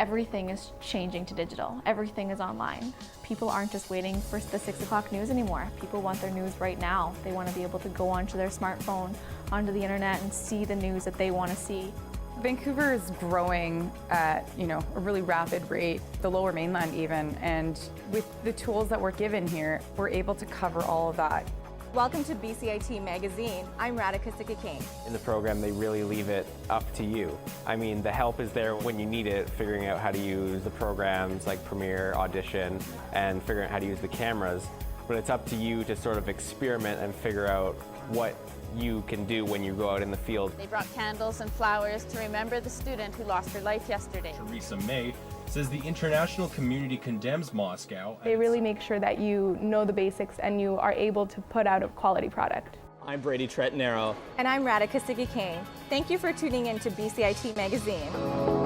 everything is changing to digital. Everything is online. People aren't just waiting for the 6 o'clock news anymore. People want their news right now. They want to be able to go onto their smartphone, onto the internet, and see the news that they want to see. Vancouver is growing at, a really rapid rate, the Lower Mainland even, and with the tools that we're given here, we're able to cover all of that. Welcome to BCIT Magazine. I'm Radhika Sikka-King. In the program, they really leave it up to you. I mean, the help is there when you need it, figuring out how to use the programs like Premiere, Audition, and figuring out how to use the cameras. But it's up to you to sort of experiment and figure out what you can do when you go out in the field. They brought candles and flowers to remember the student who lost her life yesterday. Theresa May says the international community condemns Moscow. They really make sure that you know the basics and you are able to put out a quality product. I'm Brady Trettenaro. And I'm Radhika Sikka-King. Thank you for tuning in to BCIT Magazine.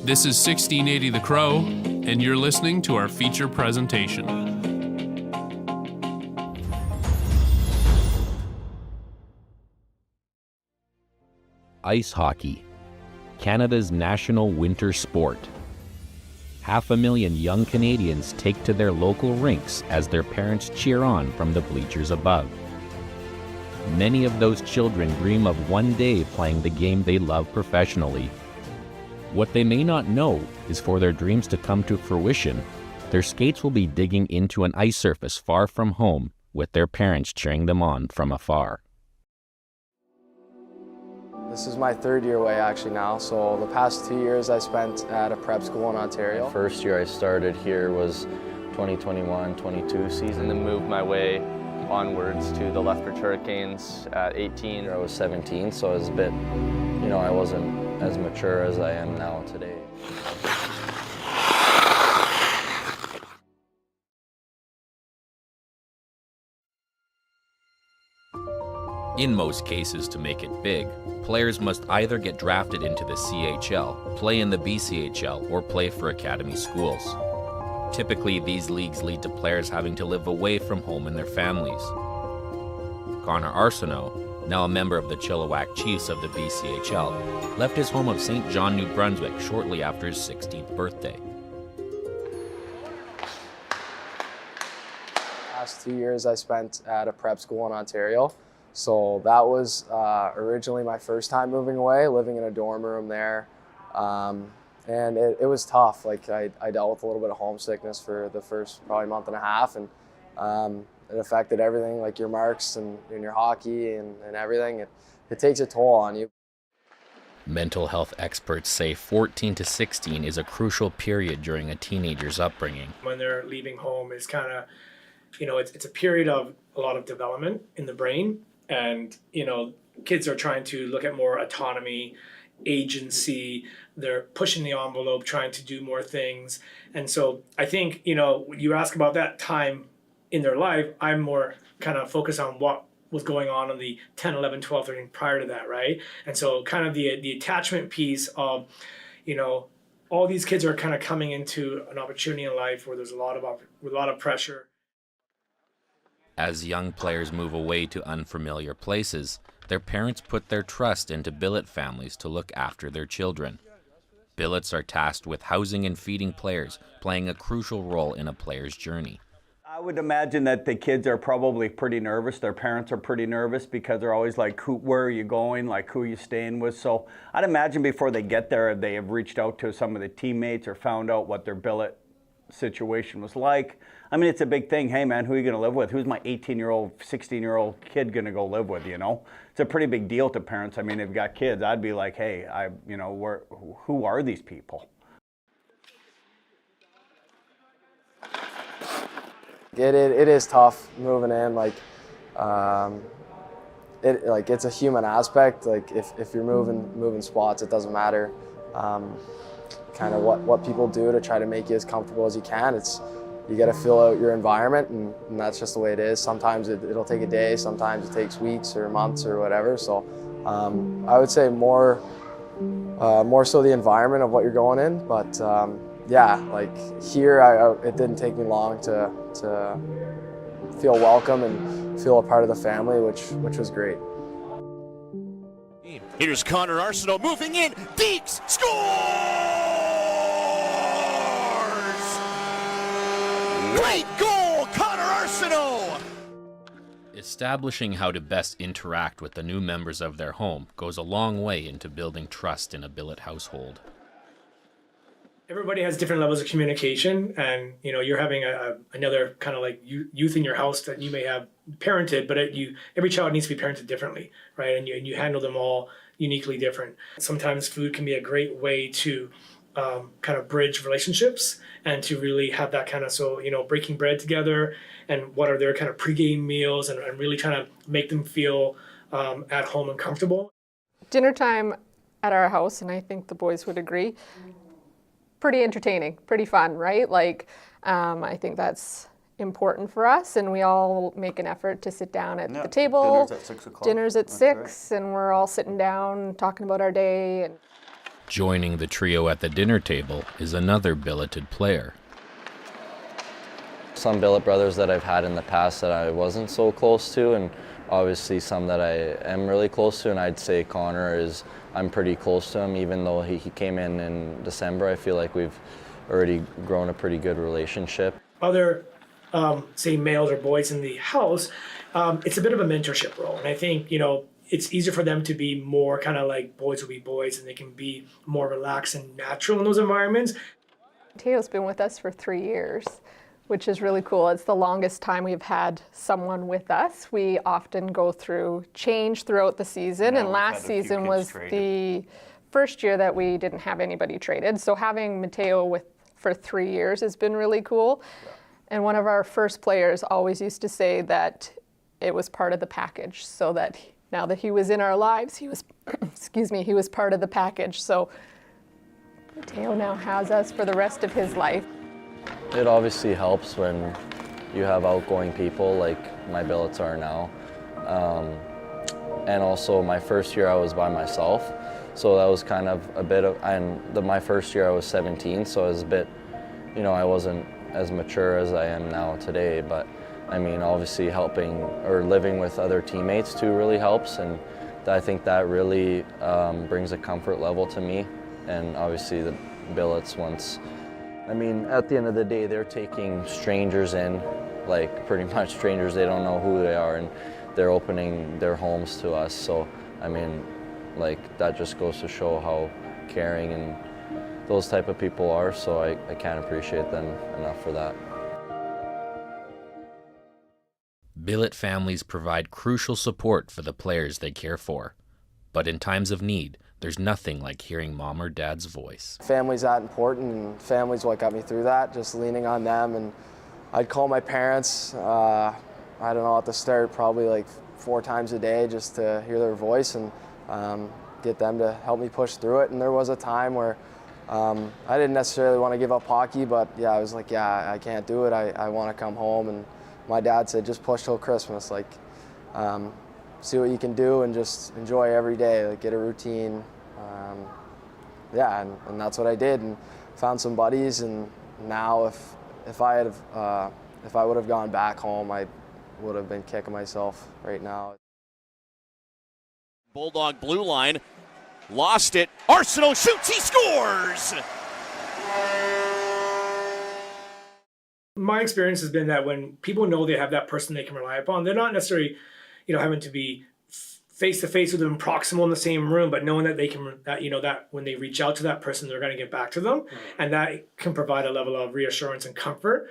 This is 1680 The Crow, and you're listening to our feature presentation. Ice hockey, Canada's national winter sport. 500,000 young Canadians take to their local rinks as their parents cheer on from the bleachers above. Many of those children dream of one day playing the game they love professionally. What they may not know is for their dreams to come to fruition, their skates will be digging into an ice surface far from home with their parents cheering them on from afar. This is my third year away actually now, so the past 2 years I spent at a prep school in Ontario. First year I started here was 2021-22 season. And then moved my way onwards to the Lethbridge Hurricanes at 18. I was 17, so I was a bit, I wasn't as mature as I am now today. In most cases, to make it big, players must either get drafted into the CHL, play in the BCHL, or play for academy schools. Typically, these leagues lead to players having to live away from home and their families. Connor Arsenault, now a member of the Chilliwack Chiefs of the BCHL, left his home of St. John, New Brunswick shortly after his 16th birthday. Last 2 years I spent at a prep school in Ontario. So that was originally my first time moving away, living in a dorm room there. And it was tough. Like I dealt with a little bit of homesickness for the first probably month and a half, and it affected everything, like your marks and your hockey and everything. It takes a toll on you. Mental health experts say 14 to 16 is a crucial period during a teenager's upbringing. When they're leaving home is kind of, it's a period of a lot of development in the brain. And, kids are trying to look at more autonomy, agency, they're pushing the envelope, trying to do more things. And so I think, you ask about that time in their life, I'm more kind of focused on what was going on in the 10, 11, 12, 13 prior to that, right? And so kind of the attachment piece of, all these kids are kind of coming into an opportunity in life where there's a lot of pressure. As young players move away to unfamiliar places, their parents put their trust into billet families to look after their children. Billets are tasked with housing and feeding players, playing a crucial role in a player's journey. I would imagine that the kids are probably pretty nervous. Their parents are pretty nervous because they're always like, where are you going? Like, who are you staying with? So I'd imagine before they get there, they have reached out to some of the teammates or found out what their billet situation was like. I mean, it's a big thing. Hey, man, who are you going to live with? Who's my 18-year-old, 16-year-old kid going to go live with, It's a pretty big deal to parents. I mean, they've got kids. I'd be like, hey, who are these people? It is tough moving in. It's a human aspect. Like if you're moving spots, it doesn't matter. Kind of what people do to try to make you as comfortable as you can. You got to fill out your environment, and that's just the way it is. Sometimes it'll take a day, sometimes it takes weeks or months or whatever. So I would say more so the environment of what you're going in. But yeah, like here, it didn't take me long to feel welcome and feel a part of the family, which was great. Here's Connor Arsenault moving in. Deeks scores! Great goal, Connor Arsenault! Establishing how to best interact with the new members of their home goes a long way into building trust in a billet household. Everybody has different levels of communication, and you're having another kind of like youth in your house that you may have parented, but every child needs to be parented differently, right? And you handle them all uniquely different. Sometimes food can be a great way to kind of bridge relationships and to really have that kind of, breaking bread together and what are their kind of pregame meals and really trying to make them feel at home and comfortable. Dinner time at our house, and I think the boys would agree, pretty entertaining, pretty fun, right? I think that's important for us, and we all make an effort to sit down at the table. Dinner's at 6 o'clock. Dinner's at 6, right. And we're all sitting down talking about our day. Joining the trio at the dinner table is another billeted player. Some billet brothers that I've had in the past that I wasn't so close to, and obviously some that I am really close to, and I'd say Connor I'm pretty close to him, even though he came in December. I feel like we've already grown a pretty good relationship. Other, say, males or boys in the house, it's a bit of a mentorship role. And I think, it's easier for them to be more kind of like boys will be boys, and they can be more relaxed and natural in those environments. Mateo's been with us for 3 years, which is really cool. It's the longest time we've had someone with us. We often go through change throughout the season, and last season was the first year that we didn't have anybody traded. So having Mateo for 3 years has been really cool. Yeah. And one of our first players always used to say that it was part of the package, so that now that he was in our lives, he was, he was part of the package. So Mateo now has us for the rest of his life. It obviously helps when you have outgoing people like my billets are now. And also my first year I was by myself. So that was kind of a bit of, my first year I was 17, so I was a bit, I wasn't as mature as I am now today, but I mean, obviously helping or living with other teammates too really helps, and I think that really brings a comfort level to me. And obviously the billets at the end of the day, they're taking strangers in, like pretty much strangers, they don't know who they are, and they're opening their homes to us. So, that just goes to show how caring and those type of people are, so I can't appreciate them enough for that. Billet families provide crucial support for the players they care for. But in times of need, there's nothing like hearing mom or dad's voice. Family's that important, and family's what got me through that, just leaning on them. And I'd call my parents, I don't know, at the start, probably like 4 times a day just to hear their voice and get them to help me push through it. And there was a time where I didn't necessarily want to give up hockey, but yeah, I was like, yeah, I can't do it. I want to come home. And my dad said, just push till Christmas. See what you can do and just enjoy every day, get a routine. And that's what I did, and found some buddies. And now if I would have gone back home, I would have been kicking myself right now. Bulldog blue line, lost it. Arsenault shoots, he scores! My experience has been that when people know they have that person they can rely upon, they're not necessarily, having to be face to face with them, proximal in the same room, but knowing that they can, that when they reach out to that person, they're going to get back to them, and that can provide a level of reassurance and comfort.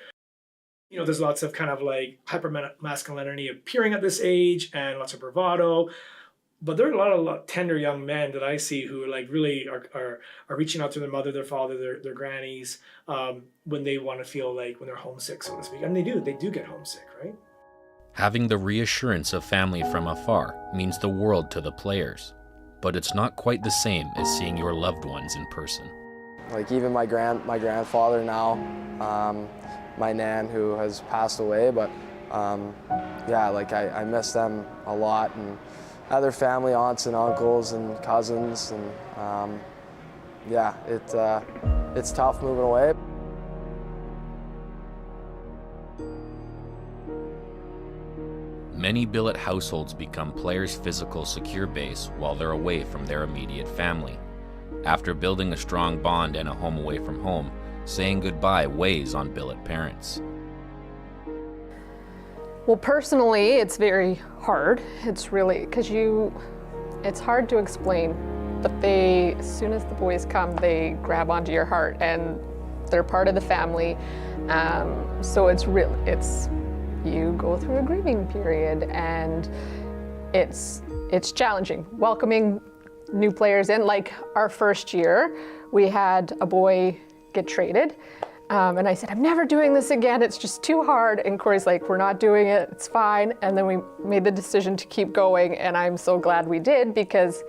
There's lots of kind of hyper masculinity appearing at this age, and lots of bravado. But there are a lot of tender young men that I see who really are reaching out to their mother, their father, their grannies, when they want to feel when they're homesick, so to speak. And they do get homesick, right? Having the reassurance of family from afar means the world to the players, but it's not quite the same as seeing your loved ones in person. Even my grandfather now, my nan who has passed away, but I miss them a lot, and other family, aunts and uncles and cousins, and it's tough moving away. Many billet households become players' physical secure base while they're away from their immediate family. After building a strong bond and a home away from home, saying goodbye weighs on billet parents. Well, personally, it's very hard. It's really, it's hard to explain, but as soon as the boys come, they grab onto your heart, and they're part of the family. So you go through a grieving period, and it's challenging. Welcoming new players in, our first year, we had a boy get traded. And I said, I'm never doing this again. It's just too hard. And Corey's like, we're not doing it. It's fine. And then we made the decision to keep going. And I'm so glad we did, because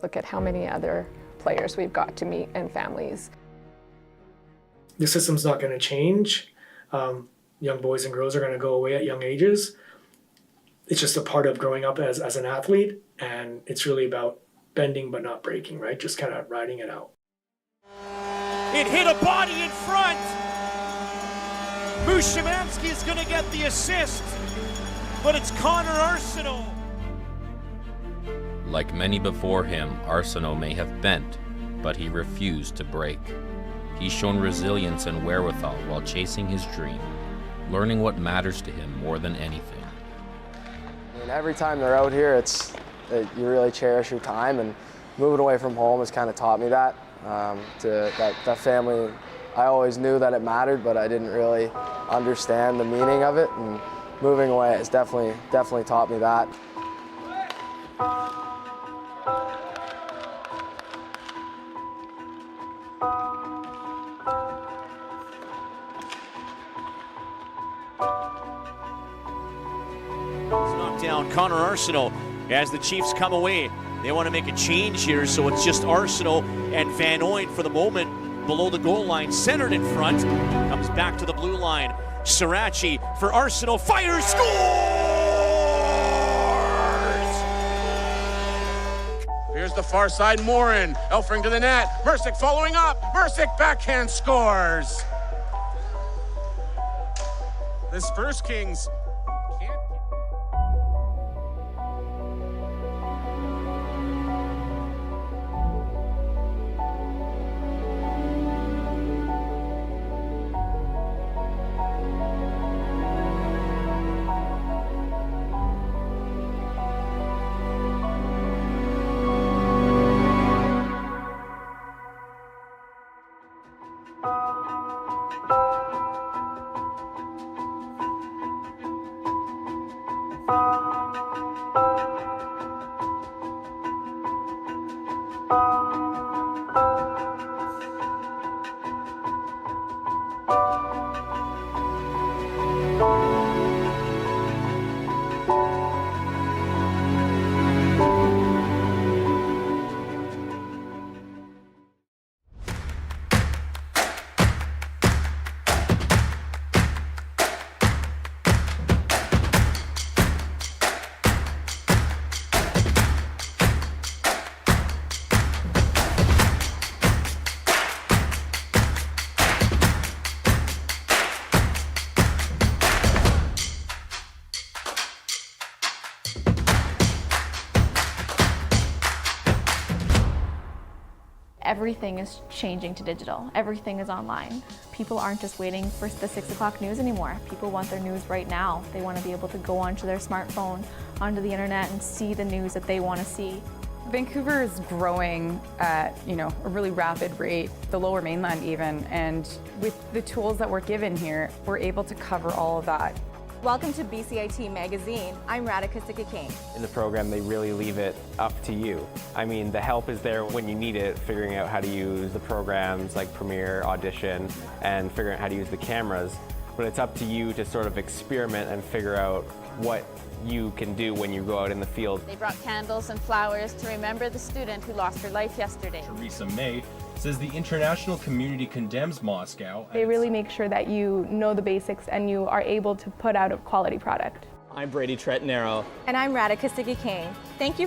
look at how many other players we've got to meet and families. The system's not going to change. Young boys and girls are going to go away at young ages. It's just a part of growing up as an athlete. And it's really about bending but not breaking, right? Just kind of riding it out. It hit a body in front. Mushimansky is going to get the assist, but it's Connor Arsenault. Like many before him, Arsenault may have bent, but he refused to break. He's shown resilience and wherewithal while chasing his dream, learning what matters to him more than anything. I mean, every time they're out here, you really cherish your time, and moving away from home has kind of taught me that. That family, I always knew that it mattered, but I didn't really understand the meaning of it, and moving away has definitely taught me that. Knocked down Connor Arsenault as the Chiefs come away. They want to make a change here, so it's just Arsenault and Van Ooyen for the moment below the goal line, centered in front. Comes back to the blue line. Sirachi for Arsenault, fires, scores! Here's the far side, Morin. Elfring to the net. Mercick following up. Mercick backhand scores. The Spurs Kings can't. Everything is changing to digital. Everything is online. People aren't just waiting for the 6 o'clock news anymore. People want their news right now. They want to be able to go onto their smartphone, onto the internet, and see the news that they want to see. Vancouver is growing at a really rapid rate, the Lower Mainland even, and with the tools that we're given here, we're able to cover all of that. Welcome to BCIT Magazine. I'm Radhika King. In the program, they really leave it up to you. I mean, the help is there when you need it, figuring out how to use the programs like Premiere, Audition, and figuring out how to use the cameras. But it's up to you to sort of experiment and figure out what you can do when you go out in the field. They brought candles and flowers to remember the student who lost her life yesterday. Theresa May says the international community condemns Moscow. They really make sure that you know the basics and you are able to put out a quality product. I'm Brady Tretnero. And I'm Radhika King. Thank you for